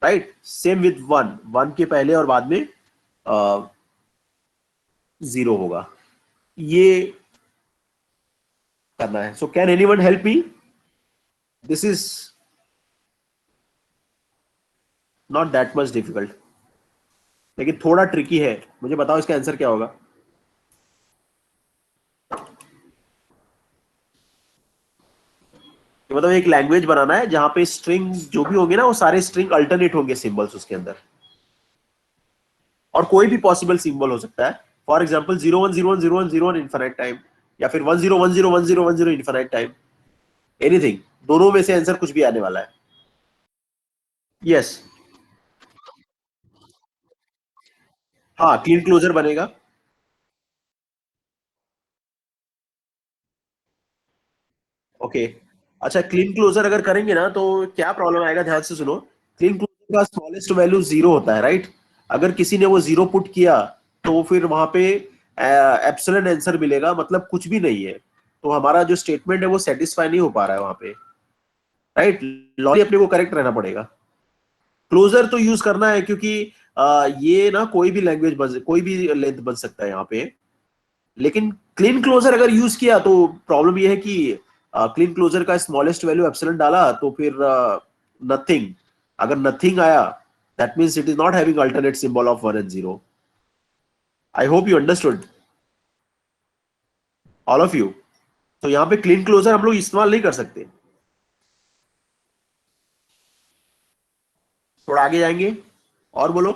right. Same with one, one के पहले और बाद में जीरो होगा. ये करना है. So can anyone help me? This is not that much difficult, लेकिन थोड़ा ट्रिकी है. मुझे बताओ इसका आंसर क्या होगा. मतलब एक लैंग्वेज बनाना है जहां पे स्ट्रिंग जो भी होंगे ना, वो सारे स्ट्रिंग अल्टरनेट होंगे सिंबल्स उसके अंदर, और कोई भी पॉसिबल सिंबल हो सकता है. फॉर एग्जांपल 01010101 इनफाइनाइट टाइम, या फिर 10101010 इनफाइनाइट टाइम, एनीथिंग. दोनों में से आंसर कुछ भी आने वाला है. यस, हाँ, क्लीन क्लोजर बनेगा. ओके. अच्छा, क्लीन क्लोजर अगर करेंगे ना तो क्या प्रॉब्लम आएगा, ध्यान से सुनो. क्लीन क्लोजर का स्मॉलेस्ट वैल्यू जीरो होता है, राइट. अगर किसी ने वो जीरो पुट किया तो फिर वहां पे एप्सिलॉन आंसर मिलेगा, मतलब कुछ भी नहीं है. तो हमारा जो स्टेटमेंट है वो सेटिस्फाई नहीं हो पा रहा है वहां पे, राइट. लॉजिक अपने को करेक्ट रहना पड़ेगा. क्लोजर तो यूज करना है क्योंकि ये ना कोई भी लैंग्वेज कोई भी लेंथ बन सकता है यहाँ पे. लेकिन क्लीन क्लोजर अगर यूज किया तो प्रॉब्लम ये है कि क्लीन क्लोजर का स्मॉलेस्ट वैल्यू एप्सिलॉन डाला तो फिर नथिंग. अगर नथिंग आया, that means it is not having alternate symbol of 1 and 0. I hope you understood, all of you. तो यहाँ पे क्लीन क्लोजर हम लोग इस्तेमाल नहीं कर सकते. थोड़ा आगे जाएंगे और बोलो.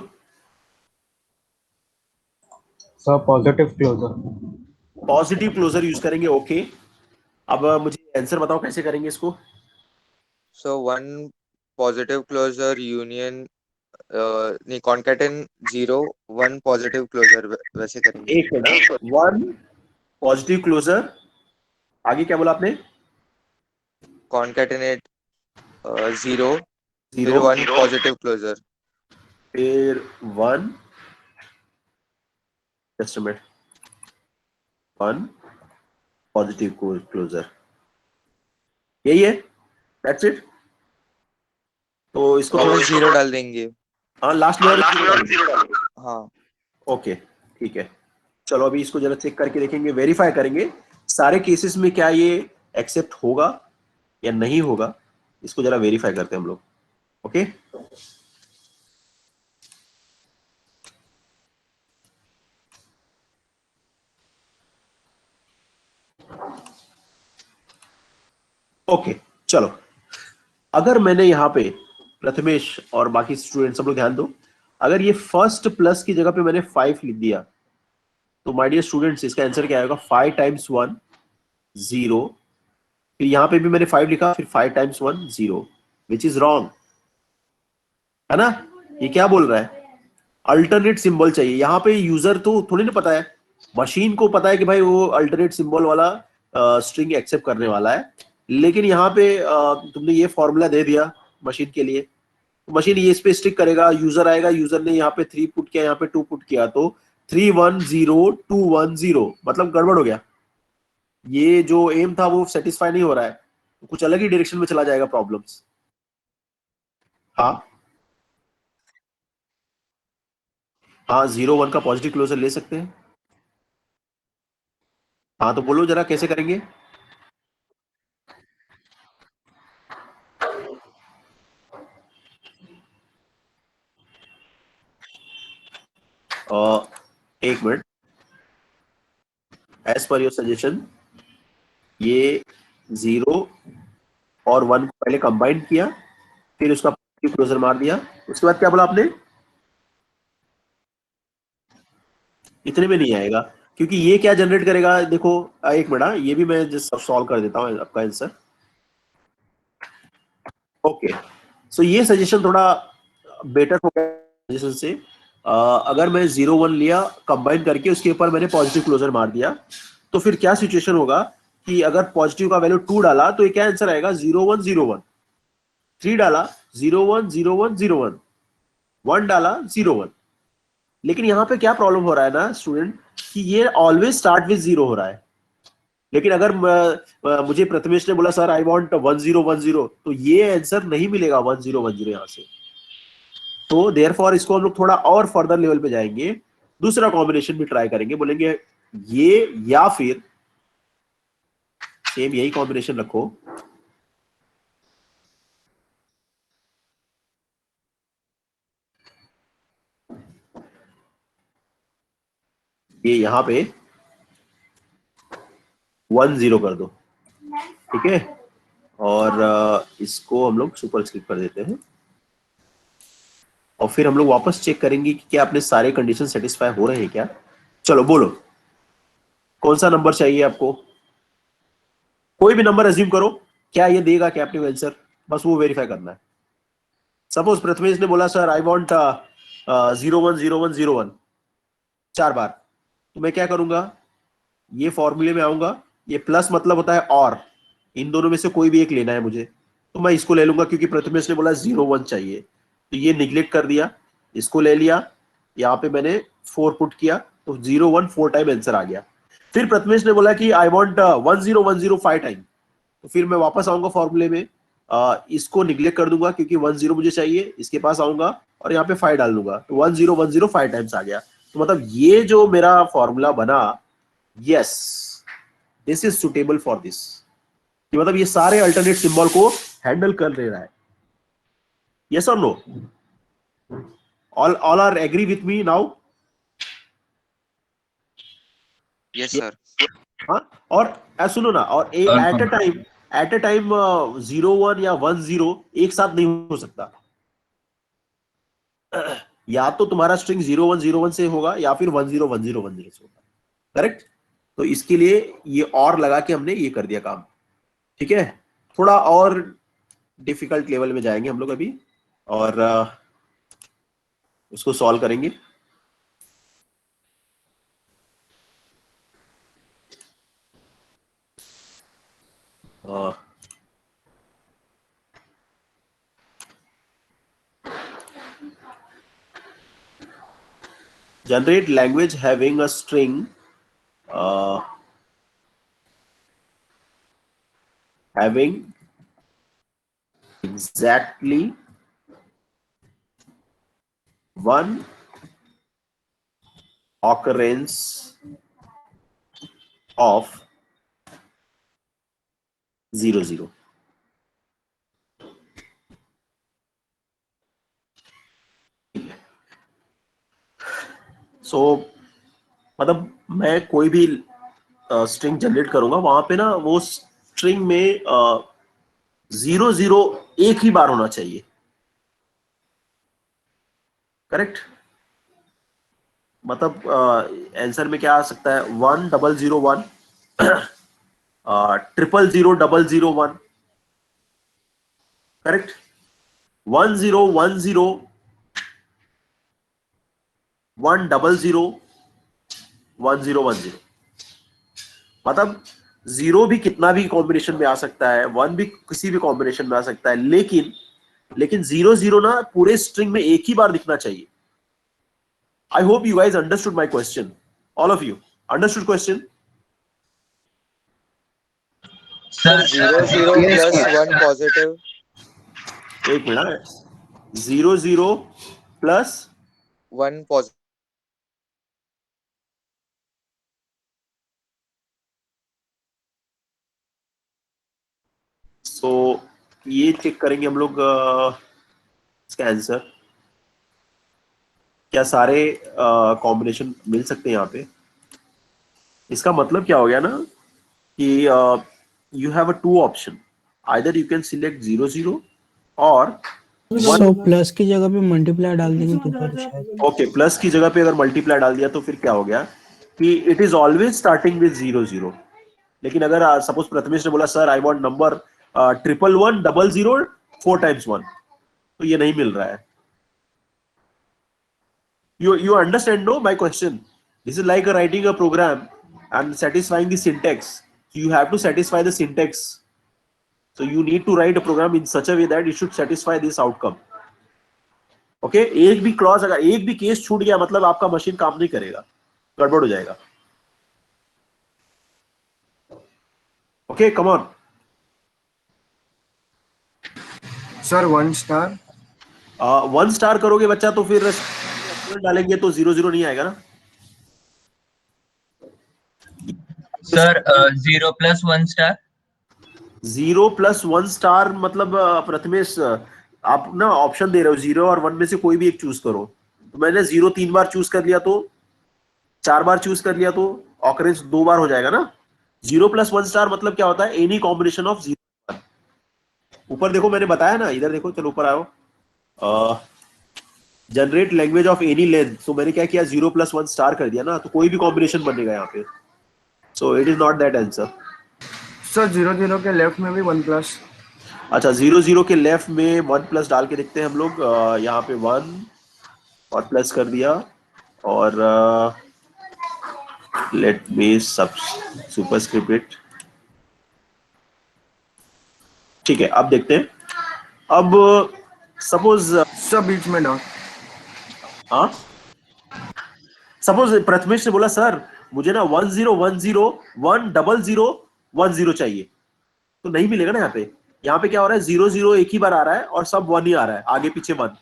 Sir positive closure. Positive closure use करेंगे. ओके. अब मुझे आंसर बताओ कैसे करेंगे इसको. So one positive closure union नहीं concaten 0 one positive closure वैसे करेंगे. एक मिनट. वन पॉजिटिव क्लोजर, आगे क्या बोला आपने. Concatenate 0 फिर जीरो, one positive closure. फिर one, just a minute, one positive closure, यही है. That's it. तो इसको और थोड़ा फिर 0 डाल देंगे. हाँ, लास्ट में हाँ. ओके, ठीक है. चलो अभी इसको जरा चेक करके देखेंगे, वेरीफाई करेंगे सारे केसेस में क्या ये एक्सेप्ट होगा या नहीं होगा. इसको जरा वेरीफाई करते हैं हम लोग. ओके. ओके, चलो. अगर मैंने यहाँ पे प्रथमेश और बाकी स्टूडेंट सब लोग ध्यान दो, अगर ये फर्स्ट प्लस की जगह पे मैंने 5 लिख दिया तो माय डियर स्टूडेंट्स इसका आंसर क्या आएगा. 5 टाइम्स 1 0, फिर यहाँ पे भी मैंने 5 लिखा, फिर 5 टाइम्स 1 0, विच इज रॉन्ग, है ना. ये क्या बोल रहा है, अल्टरनेट सिंबल चाहिए. यहाँ पे यूजर तो थोड़ी ना पता है, मशीन को पता है कि भाई वो अल्टरनेट सिंबल वाला स्ट्रिंग एक्सेप्ट करने वाला है. लेकिन यहाँ पे तुमने ये फॉर्मूला दे दिया मशीन के लिए, मशीन ये इस पे स्टिक करेगा. यूजर आएगा, यूजर ने यहाँ पे 3 पुट किया, यहाँ पे 2 पुट किया, तो 3 1 0 2 1 0, मतलब गड़बड़ हो गया. ये जो एम था वो सेटिस्फाई नहीं हो रहा है, तो कुछ अलग ही डायरेक्शन में चला जाएगा प्रॉब्लम्स. हाँ, हाँ 0 1 का पॉजिटिव क्लोजर ले सकते हैं। हाँ तो बोलो जरा कैसे करेंगे। एक मिनट, एज पर योर सजेशन ये 0 और 1 को पहले कंबाइन किया, फिर उसका पॉजिटिव क्लोजर मार दिया, उसके बाद क्या बोला आपने। इतने में नहीं आएगा, क्योंकि ये क्या जनरेट करेगा देखो, एक मिनट, ये भी मैं जस्ट सॉल्व कर देता हूँ आपका आंसर। ओके, सो ये सजेशन थोड़ा बेटर हो गया सजेशन से। अगर मैं 0 1 लिया कंबाइन करके उसके ऊपर मैंने पॉजिटिव क्लोजर मार दिया, तो फिर क्या सिचुएशन होगा कि अगर पॉजिटिव का वैल्यू 2 डाला तो ये क्या आंसर आएगा 0 1 0 1। 3 डाला 0 1 0 1 0 1, 1 डाला 0 1। लेकिन यहाँ पे क्या प्रॉब्लम हो रहा है ना स्टूडेंट, कि ये ऑलवेज स्टार्ट विद 0 हो रहा है। लेकिन अगर मुझे प्रथमेश ने बोला सर आई वांट 1 0 1 0, तो ये आंसर नहीं मिलेगा 1 0 1 0 यहाँ से। तो देयरफॉर इसको हम लोग थोड़ा और फर्दर लेवल पे जाएंगे, दूसरा कॉम्बिनेशन भी ट्राई करेंगे, बोलेंगे ये या फिर सेम यही कॉम्बिनेशन रखो, ये यहां पे 1 0 कर दो, ठीक है। और इसको हम लोग सुपर स्क्रिप्ट कर देते हैं, और फिर हम लोग वापस चेक करेंगे कि क्या अपने सारे कंडीशन सेटिस्फाई हो रहे हैं क्या। चलो बोलो कौन सा नंबर चाहिए आपको, कोई भी नंबर अज्यूम करो, क्या ये देगा कैप्टिव आंसर, बस वो वेरीफाई करना है। सपोज प्रथमेश ने बोला सर आई वांट 0 1 0 1 0 1 4 बार, तो मैं क्या करूंगा, ये फॉर्मूले में आऊंगा, ये प्लस मतलब होता है और, इन दोनों में से कोई भी एक लेना है मुझे, तो मैं इसको ले लूंगा क्योंकि प्रथमेश ने बोला 0 1 चाहिए, तो ये निग्लेक्ट कर दिया, इसको ले लिया, यहाँ पे मैंने 4 पुट किया, तो 0 1 4 टाइम आंसर आ गया। फिर प्रथमेश ने बोला कि आई वांट 1 0 1 0 5 टाइम, तो फिर मैं वापस आऊंगा फॉर्मूले में, इसको निग्लेक्ट कर दूंगा क्योंकि 1 0 मुझे चाहिए, इसके पास आऊंगा और यहाँ पे 5 डाल दूंगा, तो 1 0 1 0 5 टाइम्स आ गया। तो मतलब ये जो मेरा फॉर्मूला बना, yes this is suitable for this, कि मतलब ये सारे अल्टरनेट सिंबल को हैंडल कर ले रहा है। यस और no, all are agree with me now. Yes, sir. हाँ, और सुनो ना, और एट अ टाइम 0 1 या 1 0 एक साथ नहीं हो सकता, या तो तुम्हारा स्ट्रिंग 0 1 0 1 से होगा या फिर 1 0 1 0 1 0 से होगा, करेक्ट। तो इसके लिए ये और लगा के हमने ये कर दिया काम, ठीक है। थोड़ा और डिफिकल्ट लेवल में जाएंगे हम लोग अभी, और उसको सॉल्व करेंगे। Generate language having a string having exactly one occurrence of 0 0। सो मतलब मैं कोई भी स्ट्रिंग जनरेट करूंगा, वहां पे ना वो स्ट्रिंग में 0 0 एक ही बार होना चाहिए, करेक्ट। मतलब आंसर में क्या आ सकता है, 1 0 0 1, 0 0 0 0 1, करेक्ट। 1 0 1 0 1 0 0 1 0 1 0, मतलब 0 भी कितना भी कॉम्बिनेशन में आ सकता है, 1 भी किसी भी कॉम्बिनेशन में आ सकता है, लेकिन 0 0 ना पूरे स्ट्रिंग में एक ही बार दिखना चाहिए। I hope you guys understood my question, all of you understood question. Sir, 0 0 plus 1 positive. एक मिनट, 0 0 प्लस 1 positive. सो ये चेक करेंगे हम लोग इसका आंसर, क्या सारे कॉम्बिनेशन मिल सकते हैं यहाँ पे। इसका मतलब क्या हो गया ना कि you have a two option, either you can select 0 0 और सो प्लस की जगह पे मल्टीप्लाई डाल देंगे तो फिर शायद। ओके, प्लस की जगह पे अगर मल्टीप्लाई डाल दिया तो फिर क्या हो गया कि it is always starting with 0 0। लेकिन अगर सपोज प्रथमेश ने बोला sir I want number 111 00 4 times 1, तो ये नहीं मिल रहा है। You understand no my question? This is like writing a program and satisfying the syntax. So you have to satisfy the syntax. So you need to write a program in such a way that it should satisfy this outcome. Okay, एक भी clause, अगर एक भी case छूट गया मतलब आपका machine काम नहीं करेगा, गड़बड़ हो जाएगा। Okay, come on sir 1 star. 1 star करोगे बच्चा तो फिर डालेंगे तो 0 0 नहीं आएगा ना सर 0 + 1 स्टार। 0 + 1 स्टार मतलब प्रथमेश आप ना ऑप्शन दे रहे हो 0 और 1 में से कोई भी एक चूज करो। तो मैंने 0 3 बार चूज कर लिया तो 4 बार चूज कर लिया तो ऑकरेंस 2 बार हो जाएगा ना। 0 + 1 स्टार मतलब क्या होता है, एनी कॉम्बिनेशन ऑफ 0 1। ऊपर देखो मैंने बताया ना, इधर देखो, चलो ऊपर आओ, generate language of any length. तो मैंने क्या किया, 0 + 1 स्टार कर दिया ना, तो कोई भी कॉम्बिनेशन बनेगा यहाँ पे। So it is not that answer. Sir 0 0 के लेफ्ट में भी 1 प्लस। अच्छा, 0 0 के लेफ्ट में 1 प्लस डाल के देखते हैं हम लोग। यहाँ पे 1 और प्लस कर दिया और लेट मी सब सुपरस्क्रिप्ट इट। ठीक है, अब देखते हैं। अब सपोज सर बीच में डॉट। हाँ, सपोज प्रथमेश ने बोला सर मुझे ना 1 0 1 0 1 00 1 0 चाहिए, तो नहीं मिलेगा ना यहाँ पे। यहाँ पे क्या हो रहा है, 0 0 एक ही बार आ रहा है और सब 1 ही आ रहा है, आगे पीछे 1।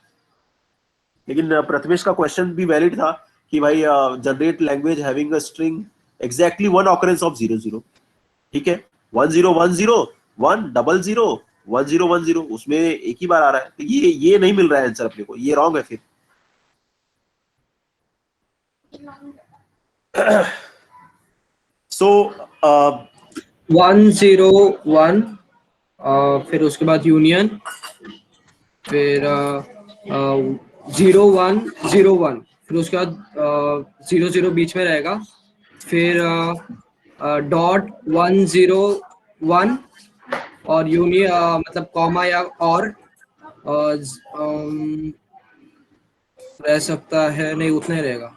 लेकिन प्रथमेश का क्वेश्चन भी वैलिड था कि भाई generate language having a string exactly 1 occurrence of 0 0। ठीक है, 1 0 1 0 1 00 1 0 1 0, उसमें एक ही बार आ रहा है, तो ये नहीं मिल रहा है आंसर अपने को, ये रॉन्ग है फिर। सो 101 फिर उसके बाद यूनियन, फिर 0101, फिर उसके बाद 00 बीच में रहेगा, फिर डॉट 101 और यूनियन मतलब कॉमा या और रह सकता है, नहीं उतना ही रहेगा।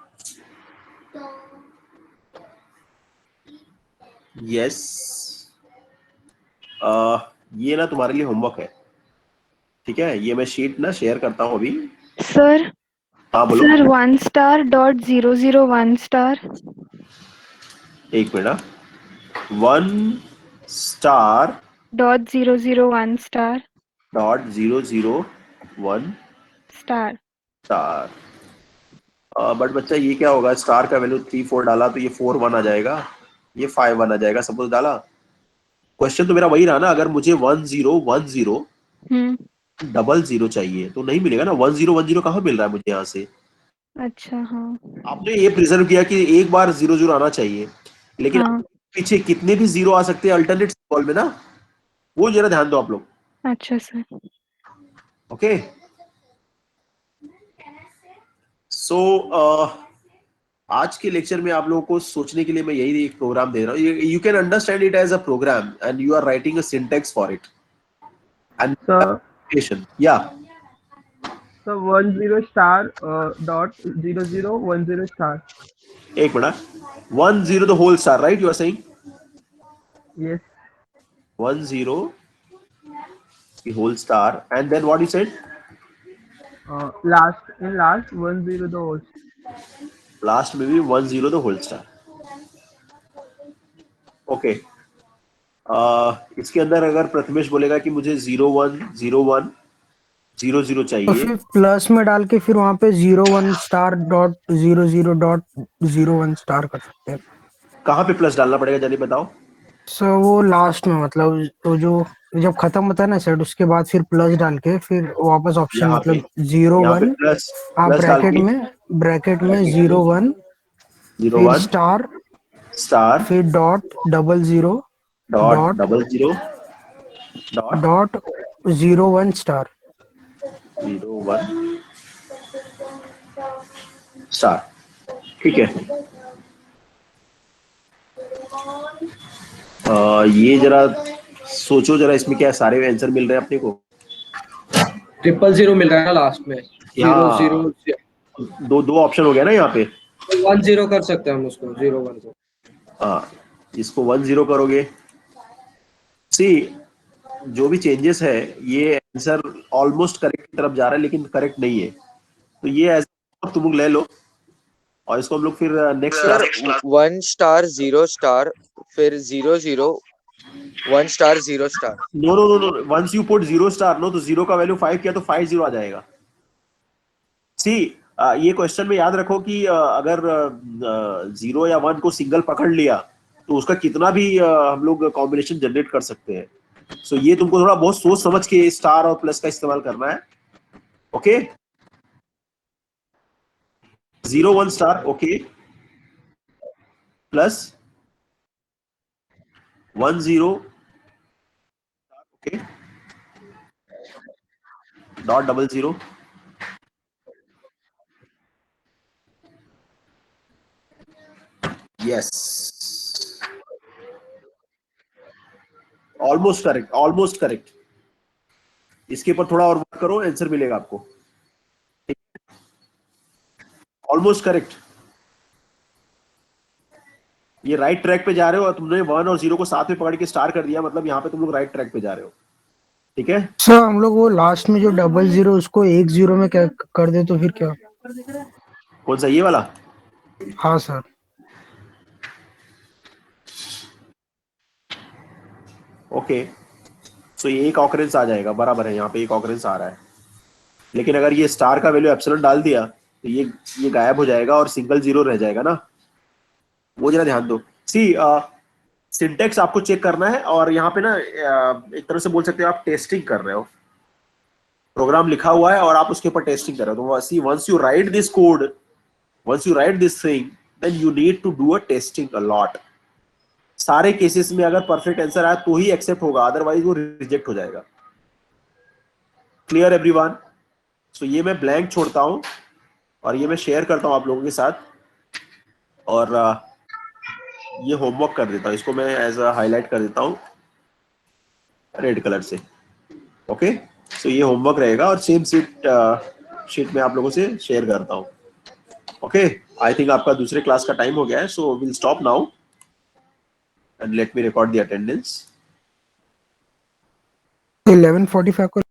यस, ये ना तुम्हारे लिए होमवर्क है, ठीक है। ये मैं शीट ना शेयर करता हूँ अभी। सर हाँ बोलो। Sir 1 star dot 001 star. एक मिनट, 1 star dot 001 star dot 001 star. Star. But बच्चा ये क्या होगा, स्टार का वैल्यू 3 4 डाला तो ये 4 1 आ जाएगा, ये 5 1 आ जाएगा, सपोज डाला। क्वेश्चन तो मेरा वही रहा ना, अगर मुझे 1 0 1 0 00 चाहिए तो नहीं मिलेगा ना। 1 0 1 0 कहाँ मिल रहा है मुझे यहाँ से। अच्छा हाँ आपने ये प्रिजर्व किया कि एक बार 0 0 आना चाहिए, लेकिन हाँ। पीछे कितने भी 0 आ सकते हैं अल्टरनेट सिंबल में ना, वो जरा ध्यान दो आप लोग। अच्छा सर। ओके, सो आज के लेक्चर में आप लोगों को सोचने के लिए मैं यही एक प्रोग्राम दे रहा हूँ। You can understand it as a program and you are writing a syntax for it and या So 10 star dot 0010 star. एक मिनट, 1 0 the whole star, right? You are saying Yes. 1 0 the whole star, and then what you said? Last 10 the whole. Last में भी 1 0 the whole star. Okay, इसके अंदर अगर प्रथमेश बोलेगा कि मुझे 0 1 0 1 0 0 तो चाहिए, फिर प्लस में डाल के फिर वहां पे 01 स्टार डॉट 00 डॉट 01 स्टार कर सकते हैं। कहाँ पे प्लस डालना पड़ेगा, जल्दी बताओ। सर वो लास्ट में मतलब वो जो जब खत्म होता है ना सेट उसके बाद फिर प्लस डाल के फिर वापस ऑप्शन यहाँ पे मतलब 0 1। प्लस हाँ प्लस डाल के ब्रैकेट में ब्रैकेट में 0 1 फिर 01 स्टार स्टार फिर dot 00 dot dot 00 dot dot 0 1 star. 01 star. ठीक है। ये जरा सोचो जरा, इसमें क्या सारे आंसर मिल रहे हैं अपने को? 000 मिल रहा है ना लास्ट में, जीरो यहाँ जीरो। दो दो ऑप्शन हो गया ना यहाँ पे। 10 कर सकते हैं हम उसको, 01 को। हाँ, इसको 10 करोगे, सी जो भी चेंजेस है ये आंसर ऑलमोस्ट करेक्ट की तरफ जा रहा है लेकिन करेक्ट नहीं है। तो ये ऐसा तुम लोग ले लो और इसको हम लोग फिर next sir class. 1 star 0 star फिर 0 0 1 star 0 star। No no no no, once you put 0 star no तो 0 का वैल्यू 5 किया तो 50 आ जाएगा। सी ये क्वेश्चन में याद रखो कि अगर 0 या 1 को सिंगल पकड़ लिया तो उसका कितना भी हम लोग कॉम्बिनेशन जनरेट कर सकते हैं। सो ये तुमको थोड़ा बहुत सोच समझ के स्टार और प्लस का इस्तेमाल करना है। Okay, 0 1 star okay, plus 10 okay, dot 00 yes, almost correct almost correct. इसके ऊपर थोड़ा और वर्क करो, आंसर मिलेगा आपको। ऑलमोस्ट करेक्ट, ये राइट ट्रैक पे जा रहे हो और तुमने 1 और 0 को साथ में पकड़ के स्टार कर दिया, मतलब यहाँ पे तुम लोग राइट ट्रैक पे जा रहे हो। ठीक है, सर हम लोग वो लास्ट में जो 00 उसको 1 0 में क्या कर दे तो फिर क्या? कौन सा ये वाला? हाँ सर। ओके, सो ये एक ऑकरेंस आ जाएगा, बराबर है, यहाँ पे एक ऑकरेंस आ रहा है। लेकिन अगर ये स्टार का वैल्यू एप्सिलॉन डाल दिया तो ये गायब हो जाएगा और सिंगल 0 रह जाएगा ना, वो जरा ध्यान दो। सी सिंटेक्स आपको चेक करना है और यहाँ पे ना एक तरह से बोल सकते हो आप टेस्टिंग कर रहे हो। प्रोग्राम लिखा हुआ है और आप उसके ऊपर टेस्टिंग कर रहे हो। तो see once you write this code, once you write this thing, then you need to do a testing a lot. सारे केसेस में अगर परफेक्ट आंसर आया तो ही एक्सेप्ट होगा, अदरवाइज वो रिजेक्ट हो जाएगा। Clear everyone? सो ये मैं ब्लैंक छोड़ता हूं और ये मैं शेयर करता हूं आप लोगों के साथ और ये होमवर्क कर देता हूं, इसको मैं एज अ हाईलाइट कर देता हूं रेड कलर से। ओके, सो ये होमवर्क रहेगा और सेम शीट में आप लोगों से शेयर करता हूं। ओके, आई थिंक आपका दूसरे क्लास का टाइम हो गया है, so will stop now and let me record the attendance. 11:45 को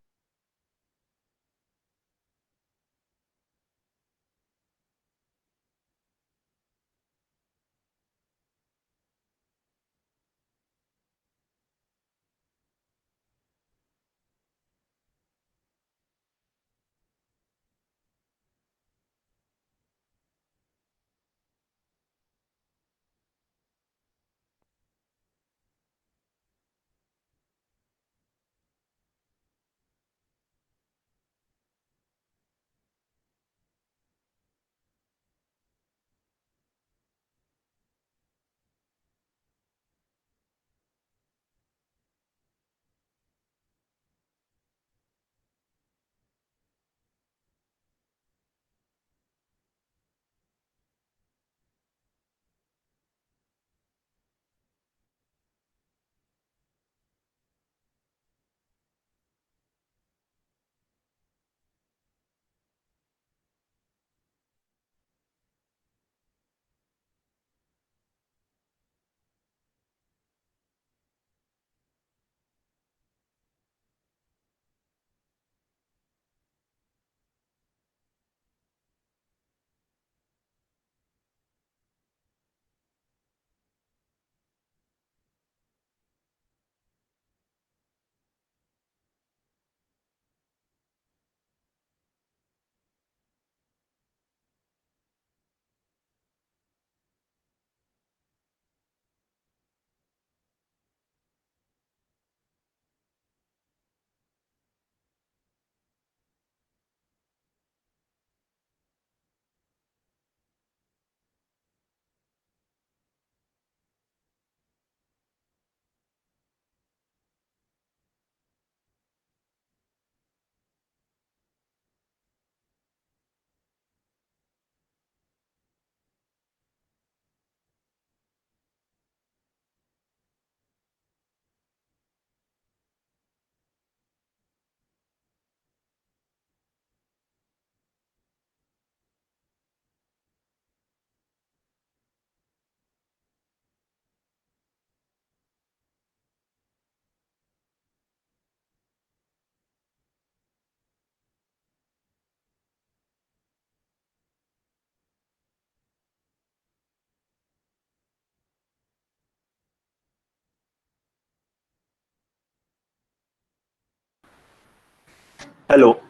Hello.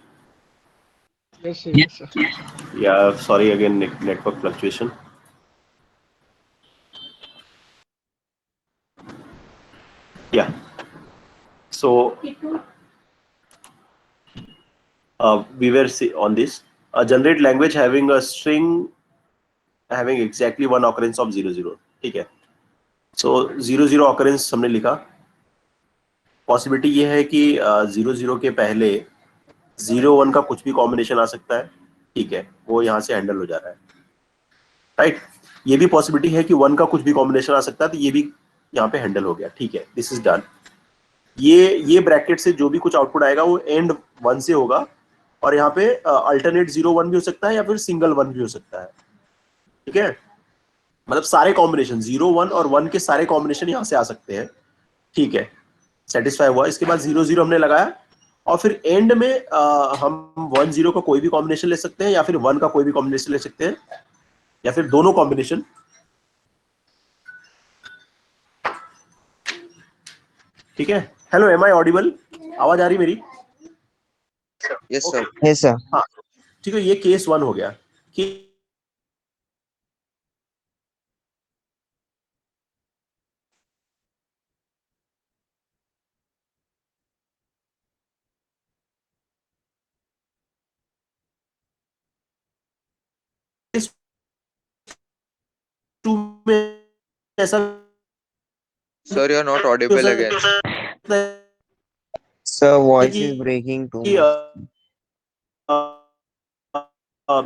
Yes, sir. Yes. Yes, sir. Yeah, sorry again, network fluctuation. Yeah. So we were on this. A generate language having a string having exactly one occurrence of 00. ठीक है. So 00 occurrence हमने लिखा. Possibility ये है कि 00 के पहले 01 का कुछ भी कॉम्बिनेशन आ सकता है. ठीक है, वो यहाँ से हैंडल हो जा रहा है. राइट. ये भी पॉसिबिलिटी है कि 1 का कुछ भी कॉम्बिनेशन आ सकता है, तो ये भी यहाँ पे हैंडल हो गया. ठीक है, दिस इज डन. ये ब्रैकेट से जो भी कुछ आउटपुट आएगा वो एंड 1 से होगा, और यहाँ पे अल्टरनेट 0 1 भी हो सकता है या फिर सिंगल 1 भी हो सकता है. ठीक है, मतलब सारे कॉम्बिनेशन 0 1 और 1 के सारे कॉम्बिनेशन यहाँ से आ सकते हैं. ठीक है, सेटिस्फाई हुआ. इसके बाद 0 0 हमने लगाया, और फिर एंड में हम 1 0 का कोई भी कॉम्बिनेशन ले सकते हैं, या फिर 1 का कोई भी कॉम्बिनेशन ले सकते हैं, या फिर दोनों कॉम्बिनेशन. ठीक है. Hello, am I audible? आवाज आ रही मेरी? Yes, sir. Yes, sir. हाँ, ठीक है. ये केस 1 हो गया. केस 2 में ऐसा Sir, you're not audible again. Sir, voice कि is breaking too कि, much. अ,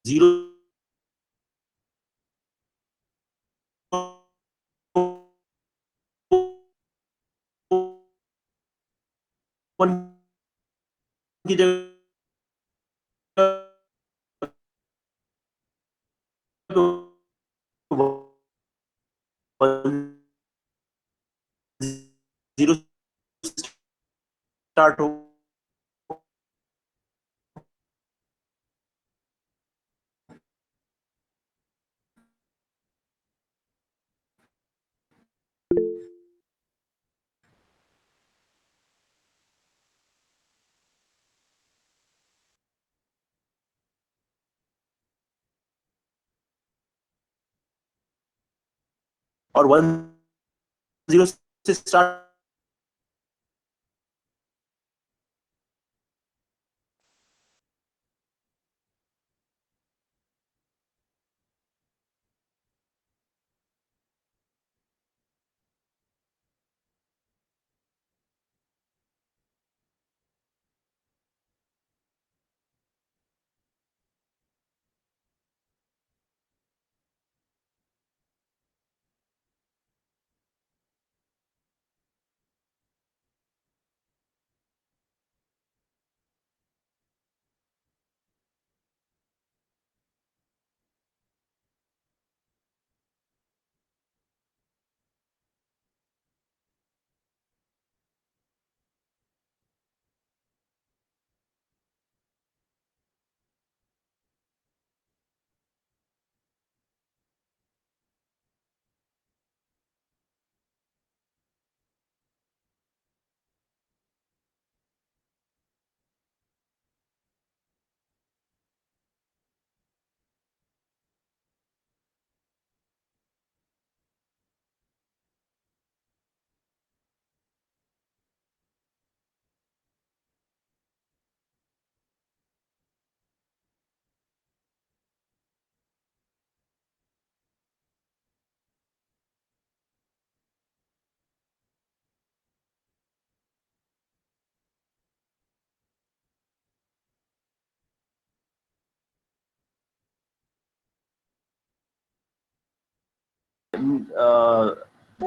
0 1 की जगह 0 स्टार्ट हो. और 1 0 से start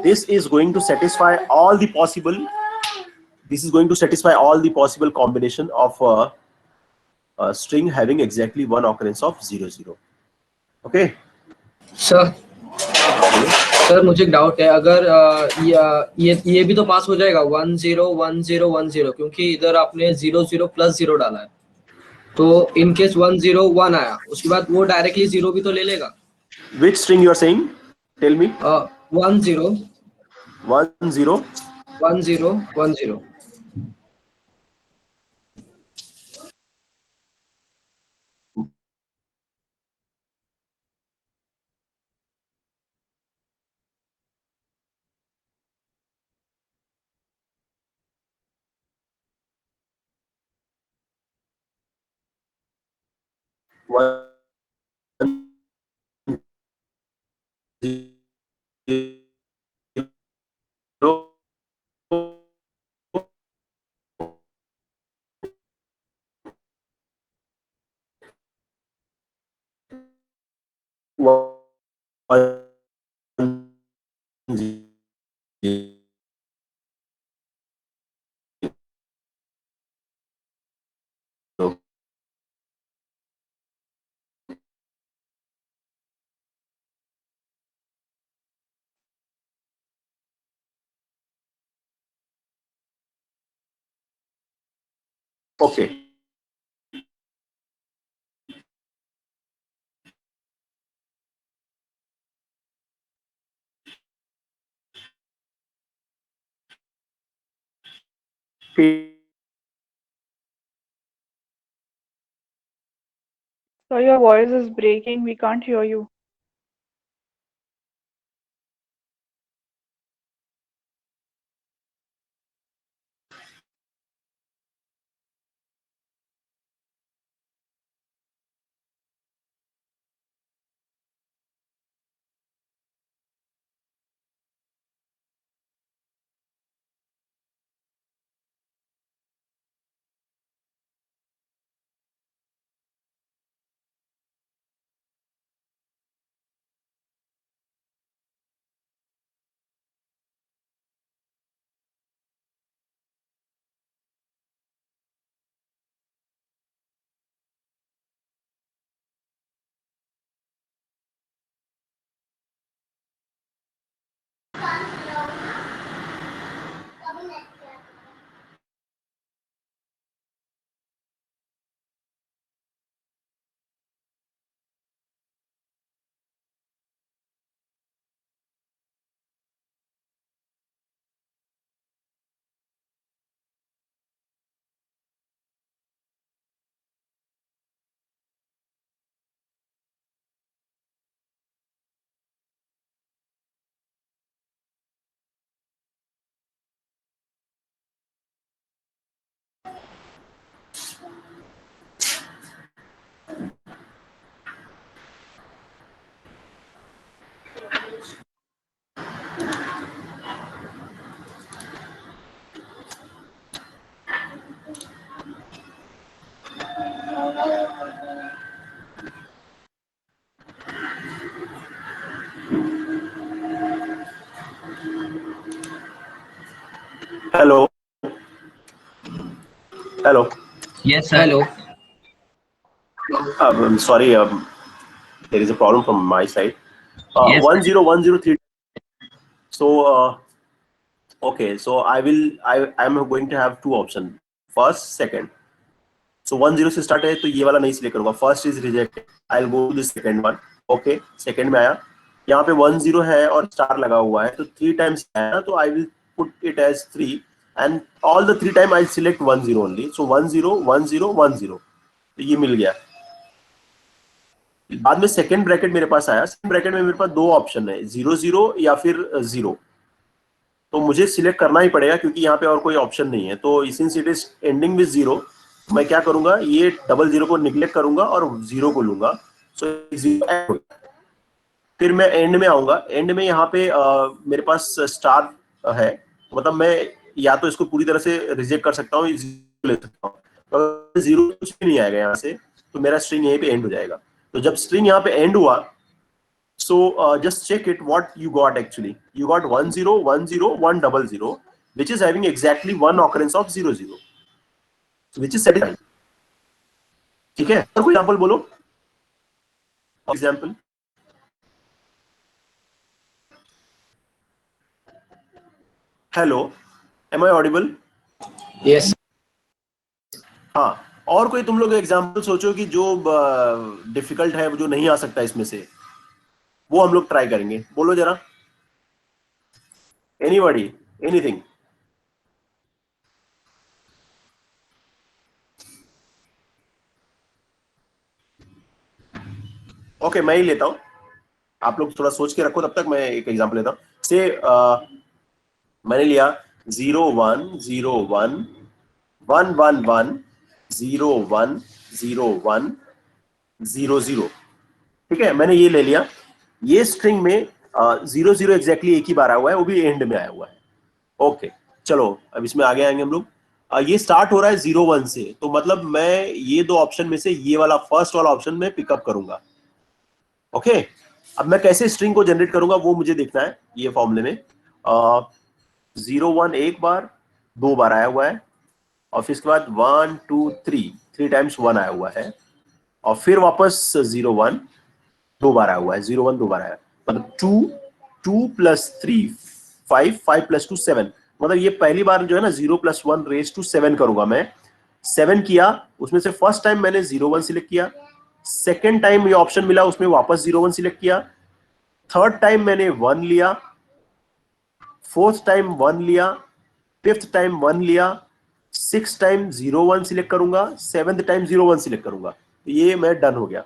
this is going to satisfy all the possible combination of a string having exactly one occurrence of 0 0. Okay. Sir मुझे एक doubt है, अगर ये भी तो पास हो जाएगा 1 0 1 0 1 0, क्योंकि इधर आपने 0 0 + 0 डाला है. तो इन केस 1 0 1 आया, उसके बाद वो डायरेक्टली 0 भी तो ले लेगा। Which string you are saying? Tell me. 1 0 1 0. 1 0 1 0। One zero. One zero. Okay. So your voice is breaking. We can't hear you. Hello. Hello. Yes, sir. Hello. I'm sorry. There is a problem from my side. Yes, sir. 10103. So, okay. So I'm going to have two options. First, second. So 10 से start है तो ये वाला नहीं select करूँगा. First is rejected. I'll go to the second one. Okay. Second में आया. यहाँ पे 10 है और स्टार लगा हुआ है तो 3 times है ना तो I will put it as 3 and all the 3 time I select 10 only. So 10 10 10 तो ये मिल गया. बाद में सेकंड ब्रैकेट मेरे पास आया. सेकंड ब्रैकेट में मेरे पास दो ऑप्शन है 0 या फिर 0. तो मुझे सिलेक्ट करना ही पड़ेगा क्योंकि यहाँ पे और कोई ऑप्शन नहीं है. तो since it is ending with 0 मैं क्या करूंगा ये 00 को निगलेक्ट करूंगा और 0 को लूंगा. सो 0 फिर मैं एंड में आऊंगा. एंड में यहाँ पे मेरे पास स्टार है मतलब मैं या तो इसको पूरी तरह से रिजेक्ट कर सकता हूँ ले सकता हूँ. तो 0 कुछ भी नहीं आएगा यहाँ से तो मेरा स्ट्रिंग यहीं पे एंड हो जाएगा. तो जब स्ट्रिंग यहाँ पे एंड हुआ so just check it what you got actually. You got 10 10 100 which is having exactly one occurrence of 00 which is satisfying. ठीक है. और कोई एग्जांपल बोलो. Example. Hello. Am I audible? Yes. हाँ. और कोई तुम लोग एग्जाम्पल सोचो कि जो डिफिकल्ट है, जो नहीं आ सकता इसमें से, वो हम लोग ट्राई करेंगे। बोलो जरा, एनीबॉडी, एनीथिंग। ओके, मैं ही लेता हूं, आप लोग थोड़ा सोच के रखो, तब तक मैं एक एग्जांपल लेता हूं। से मैंने लिया 0 1 0 1 1 1 1 0 1 0 1 0 0। ठीक है, मैंने ये ले लिया। ये स्ट्रिंग में 0 0 एग्जैक्टली एक ही बार आया हुआ है, वो भी एंड में आया हुआ है। ओके, चलो अब इसमें आगे आएंगे हम लोग। ये स्टार्ट हो रहा है 0 1 से, तो मतलब मैं ये दो ऑप्शन में से ये वाला फर्स्ट वाला ऑप्शन में पिकअप करूंगा। ओके, अब मैं कैसे स्ट्रिंग को जनरेट करूंगा वो मुझे देखना है। ये फॉर्मूले में 0 1 एक बार, 2 बार आया हुआ है, और फिर इसके बाद 1 2 3 टाइम्स 1 आया हुआ है, और फिर वापस 0 1 2 बार आया हुआ है, 0 1 2 बार आया, मतलब 2 2 प्लस 3 5 5 प्लस 2 7। मतलब ये पहली बार जो है ना 0 प्लस 1 रेज टू 7 करूंगा मैं। 7 किया, उसमें से फर्स्ट टाइम मैंने 0 1 सिलेक्ट किया, सेकेंड टाइम ये ऑप्शन मिला उसमें वापस 0 1 सिलेक्ट किया, थर्ड टाइम मैंने 1 लिया, फोर्थ टाइम 1 लिया, फिफ्थ टाइम 1 लिया, सिक्स टाइम 0 1 सिलेक्ट करूंगा, सेवेंथ टाइम 0 1 सिलेक्ट करूंगा। तो ये मैं डन हो गया।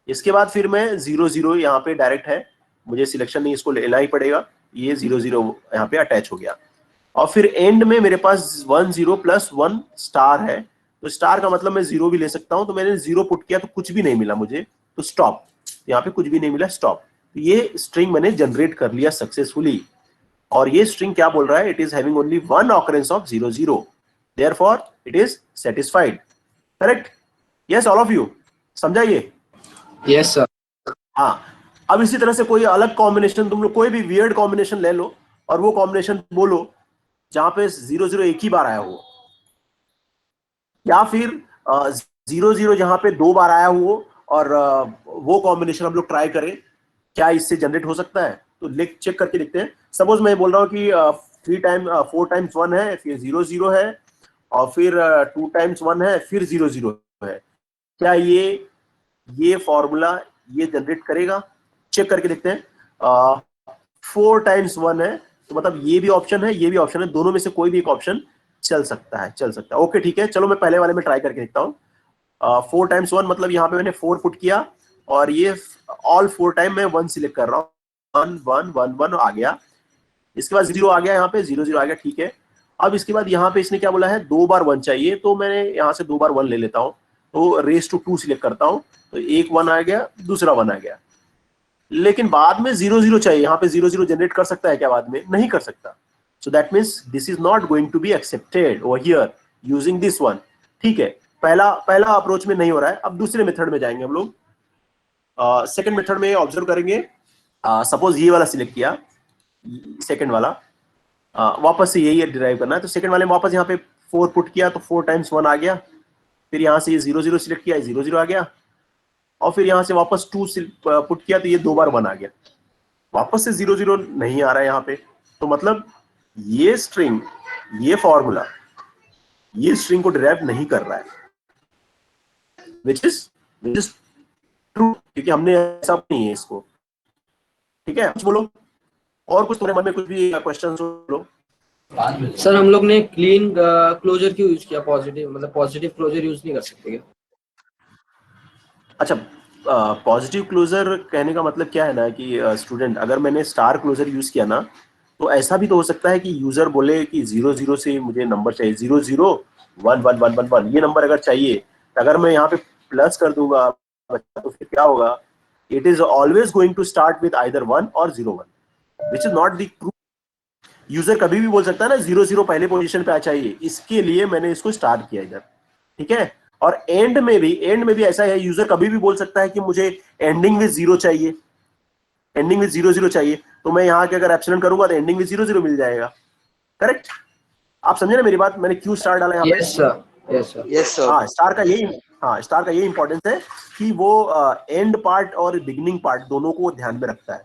इसके बाद फिर मैं 0 0 यहाँ पे डायरेक्ट है, मुझे सिलेक्शन नहीं, इसको लेना ही पड़ेगा। ये 0 0 यहाँ पे अटैच हो गया, और फिर एंड में मेरे पास 1 0 प्लस 1 स्टार है, तो स्टार का मतलब मैं 0 भी ले सकता हूं। तो मैंने 0 पुट किया तो कुछ भी नहीं मिला मुझे, तो स्टॉप, यहाँ पे कुछ भी नहीं मिला, स्टॉप। तो ये स्ट्रिंग मैंने जनरेट कर लिया सक्सेसफुली। और ये स्ट्रिंग क्या बोल रहा है, it is having only one occurrence of 0 0, therefore it is satisfied. Correct? Yes all of you, समझा ये? Yes sir. हाँ, अब इसी तरह से कोई अलग कॉम्बिनेशन, तुम लोग कोई भी वियर्ड कॉम्बिनेशन ले लो और वो कॉम्बिनेशन बोलो जहां पे 0 0 एक ही बार आया हो, या फिर 0 0 जहां पे 2 बार आया हो, और वो कॉम्बिनेशन हम लोग ट्राई करें, क्या इससे जनरेट हो सकता है? तो चेक करके देखते हैं। सपोज मैं बोल रहा हूँ कि 4 टाइम्स 1 है, फिर 0 0 है, और फिर 2 टाइम्स 1 है, फिर 0 0 है। क्या ये फॉर्मूला ये जनरेट करेगा? चेक करके देखते हैं। 4 टाइम्स 1 है, तो मतलब ये भी ऑप्शन है, ये भी ऑप्शन है, दोनों में से कोई भी एक ऑप्शन चल सकता है। ओके ठीक है, चलो मैं पहले वाले में ट्राई करके देखता हूँ। 4 टाइम्स 1 मतलब यहाँ पे मैंने 4 पुट किया, और ये ऑल 4 टाइम मैं 1 सिलेक्ट कर रहा हूँ, 1 1 1 1 आ गया। इसके बाद 0 आ गया, यहाँ पे 0 0 आ गया, ठीक है। अब इसके बाद यहाँ पे इसने क्या बोला है, 2 बार 1 चाहिए, तो मैंने यहाँ से 2 बार 1 ले लेता हूँ, तो रेस टू 2 सिलेक्ट करता हूँ, तो एक 1 आ गया, दूसरा 1 आ गया। लेकिन बाद में 0 0 चाहिए, यहाँ पे 0 0 जनरेट कर सकता है क्या बाद में? नहीं कर सकता। So that means this is not going to be accepted over here using this one. ठीक है, पहला अप्रोच में नहीं हो रहा है। अब दूसरे मेथड में जाएंगे हम लोग। सेकंड मेथड में ऑब्जर्व करेंगे, सपोज ये वाला सिलेक्ट किया, सेकंड वाला, वापस से यही डिराइव करना है, तो सेकंड वाले में वापस यहाँ पे 4 पुट किया, तो 4 टाइम्स 1 आ गया, फिर यहाँ से ये 0 0 सिलेक्ट किया, 0 0 आ गया, और फिर यहाँ से वापस 2 पुट किया, तो ये 2 बार 1 आ गया, वापस से 0 0 नहीं आ रहा है यहाँ पे। तो मतलब ये स्ट्रिंग, ये फॉर्मूला ये स्ट्रिंग को डिराइव नहीं कर रहा है, विच इज ट्रू, क्योंकि हमने ऐसा नहीं है इसको। ठीक है, कुछ बोलो, और कुछ तुम्हारे मन में कुछ भी क्वेश्चन बोलो। सर हम लोग ने क्लीन क्लोजर क्यों यूज किया? पॉजिटिव मतलब पॉजिटिव क्लोजर यूज नहीं कर सकते क्या? अच्छा, पॉजिटिव क्लोजर कहने का मतलब क्या है ना कि स्टूडेंट, अगर मैंने स्टार क्लोजर यूज किया ना, तो ऐसा भी तो हो सकता है कि यूजर बोले कि 0 0 से मुझे नंबर चाहिए, 0 0 1 1 1 1 1 ये नंबर अगर चाहिए, तो अगर मैं यहाँ पे प्लस कर दूंगा तो फिर क्या होगा? It is always going to start with either 1 और 0 1, which is not the true. User कभी भी बोल सकता है ना 0 0 पहले पोजीशन पे आ चाहिए, इसके लिए मैंने इसको स्टार्ट किया इधर। ठीक है, और एंड में भी ऐसा है, यूजर कभी भी बोल सकता है कि मुझे एंडिंग विद 0 चाहिए, एंडिंग विद 0 0 चाहिए, तो मैं यहाँ के अगर एप्सिलॉन करूंगा तो एंडिंग विद 0 0 मिल जाएगा। करेक्ट? आप समझे ना मेरी बात? मैंने क्यों स्टार डाला यहाँ पे? Yes sir, yes sir, yes sir. हाँ, स्टार का ये इंपॉर्टेंस है कि वो एंड पार्ट और बिगिनिंग पार्ट दोनों को ध्यान में रखता है,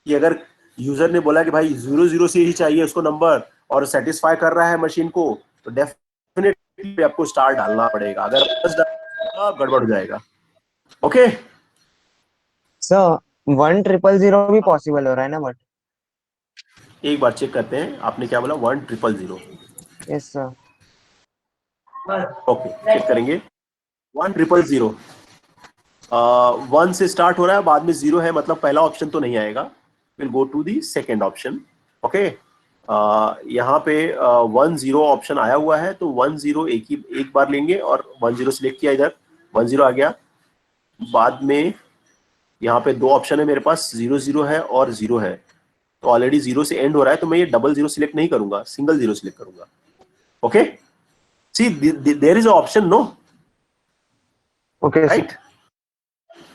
कि अगर यूजर ने बोला कि भाई 0 0 से ही चाहिए उसको नंबर, और सेटिस्फाई कर रहा है मशीन को, तो डेफिनेट पे आपको स्टार डालना पड़ेगा, अगर प्लस डालना गड़बड़ हो जाएगा। ओके सर 1000 भी पॉसिबल हो रहा है ना? बट एक बार चेक करते हैं, आपने क्या बोला? 1000। Yes sir. ओके चेक करेंगे। 1000 1 से स्टार्ट हो रहा है, बाद में 0 है, मतलब पहला ऑप्शन तो नहीं आएगा। Will go to the second option. Okay यहाँ पे 10 ऑप्शन आया हुआ है, तो 10 एक बार लेंगे और 10 सिलेक्ट किया, इधर 10 आ गया। बाद में यहाँ पे दो ऑप्शन है मेरे पास, 00 है और 0 है, तो ऑलरेडी 0 से एंड हो रहा है, तो मैं ये 00 सिलेक्ट नहीं करूंगा, सिंगल 0 सिलेक्ट करूंगा। Okay see there is option, no Okay, sir. Right?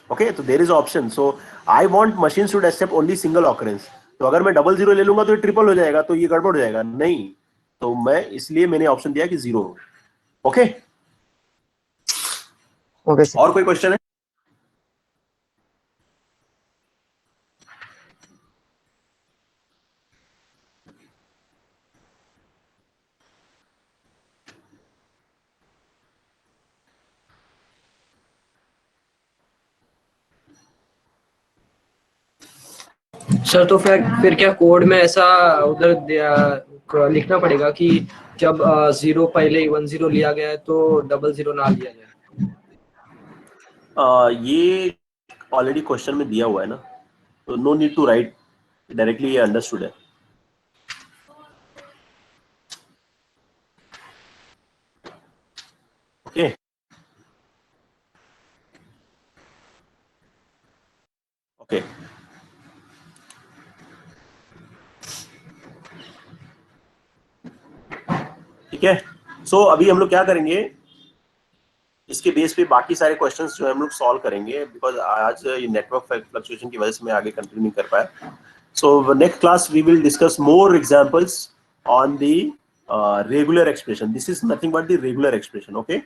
Okay तो there is option, so I want machine should accept only single occurrence. तो अगर मैं 00 ले लूंगा तो ये ट्रिपल हो जाएगा, तो ये गड़बड़ हो जाएगा, नहीं। तो मैं इसलिए मैंने ऑप्शन दिया कि 0। Okay Okay, sir. और कोई क्वेश्चन है? सर तो फिर क्या कोड में ऐसा उधर लिखना पड़ेगा कि जब 0 पहले 10 लिया गया है तो 00 ना लिया जाए? ये ऑलरेडी क्वेश्चन में दिया हुआ है ना, तो no need to write directly, ये अंडरस्टूड है। ओके ओके ठीक है। सो अभी हम लोग क्या करेंगे, इसके बेस पे बाकी सारे क्वेश्चंस जो है हम लोग सॉल्व करेंगे, बिकॉज आज ये नेटवर्क फ्लक्चुएशन की वजह से मैं आगे कंटिन्यू नहीं कर पाया। So next class we will discuss more examples on the regular expression. This is nothing but the regular expression. Okay,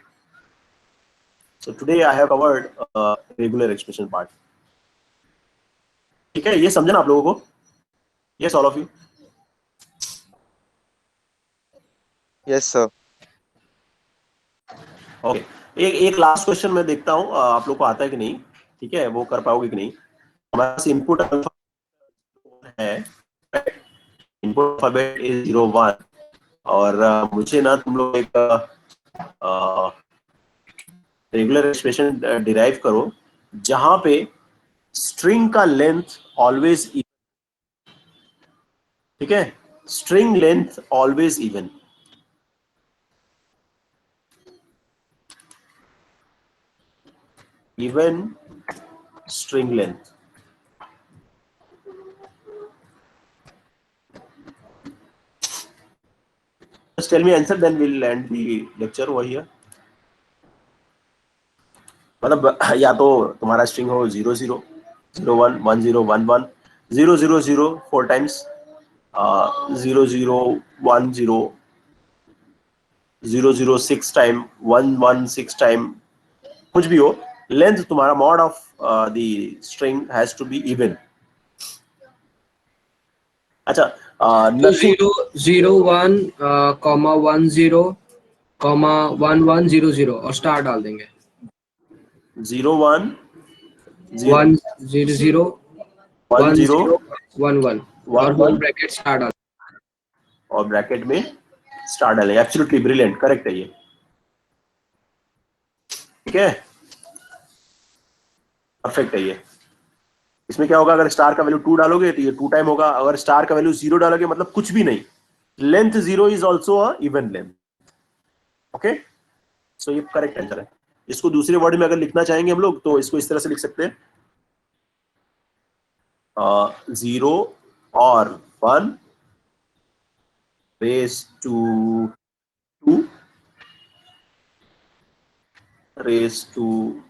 so today I have covered regular expression part. ठीक है, ये समझे ना आप लोगों को? Yes, all of you. Yes sir. Okay एक last question मैं देखता हूँ आप लोग को आता है कि नहीं, ठीक है, वो कर पाओगे कि नहीं। हमारे पास इनपुट है, इनपुट अल्फाबेट इज 01, और मुझे ना तुम लोग एक रेगुलर एक्सप्रेशन डिराइव करो जहां पे स्ट्रिंग का लेंथ ऑलवेज, ठीक है, string length always even. Even string length. Just tell me answer, then we'll end the lecture over here. मतलब या तो तुम्हारा स्ट्रिंग हो 00 01 10 11 000 4 टाइम्स 0010 006 टाइम 116 टाइम, कुछ भी हो, लेंथ तुम्हारा mod of the string has to be even. अच्छा तो 001 कॉमा 10 कॉमा 1100 और स्टार डाल देंगे। 01 100 10 11 और 11 ब्रैकेट स्टार डाल। और ब्रैकेट में स्टार डालेंगे। एब्सोल्युटली ब्रिलियंट, करेक्ट है ये, ठीक है, परफेक्ट है ये। इसमें क्या होगा, अगर स्टार का वैल्यू 2 डालोगे तो ये 2 टाइम होगा, अगर स्टार का वैल्यू 0 डालोगे मतलब कुछ भी नहीं, length 0 is also a even length. Okay so ये करेक्ट आंसर है। इसको दूसरे वर्ड में अगर लिखना चाहेंगे हम लोग तो इसको इस तरह से लिख सकते हैं, 0 और 1 raise to 2 raise to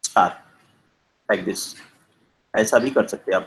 star, like this. ऐसा भी कर सकते हैं आप।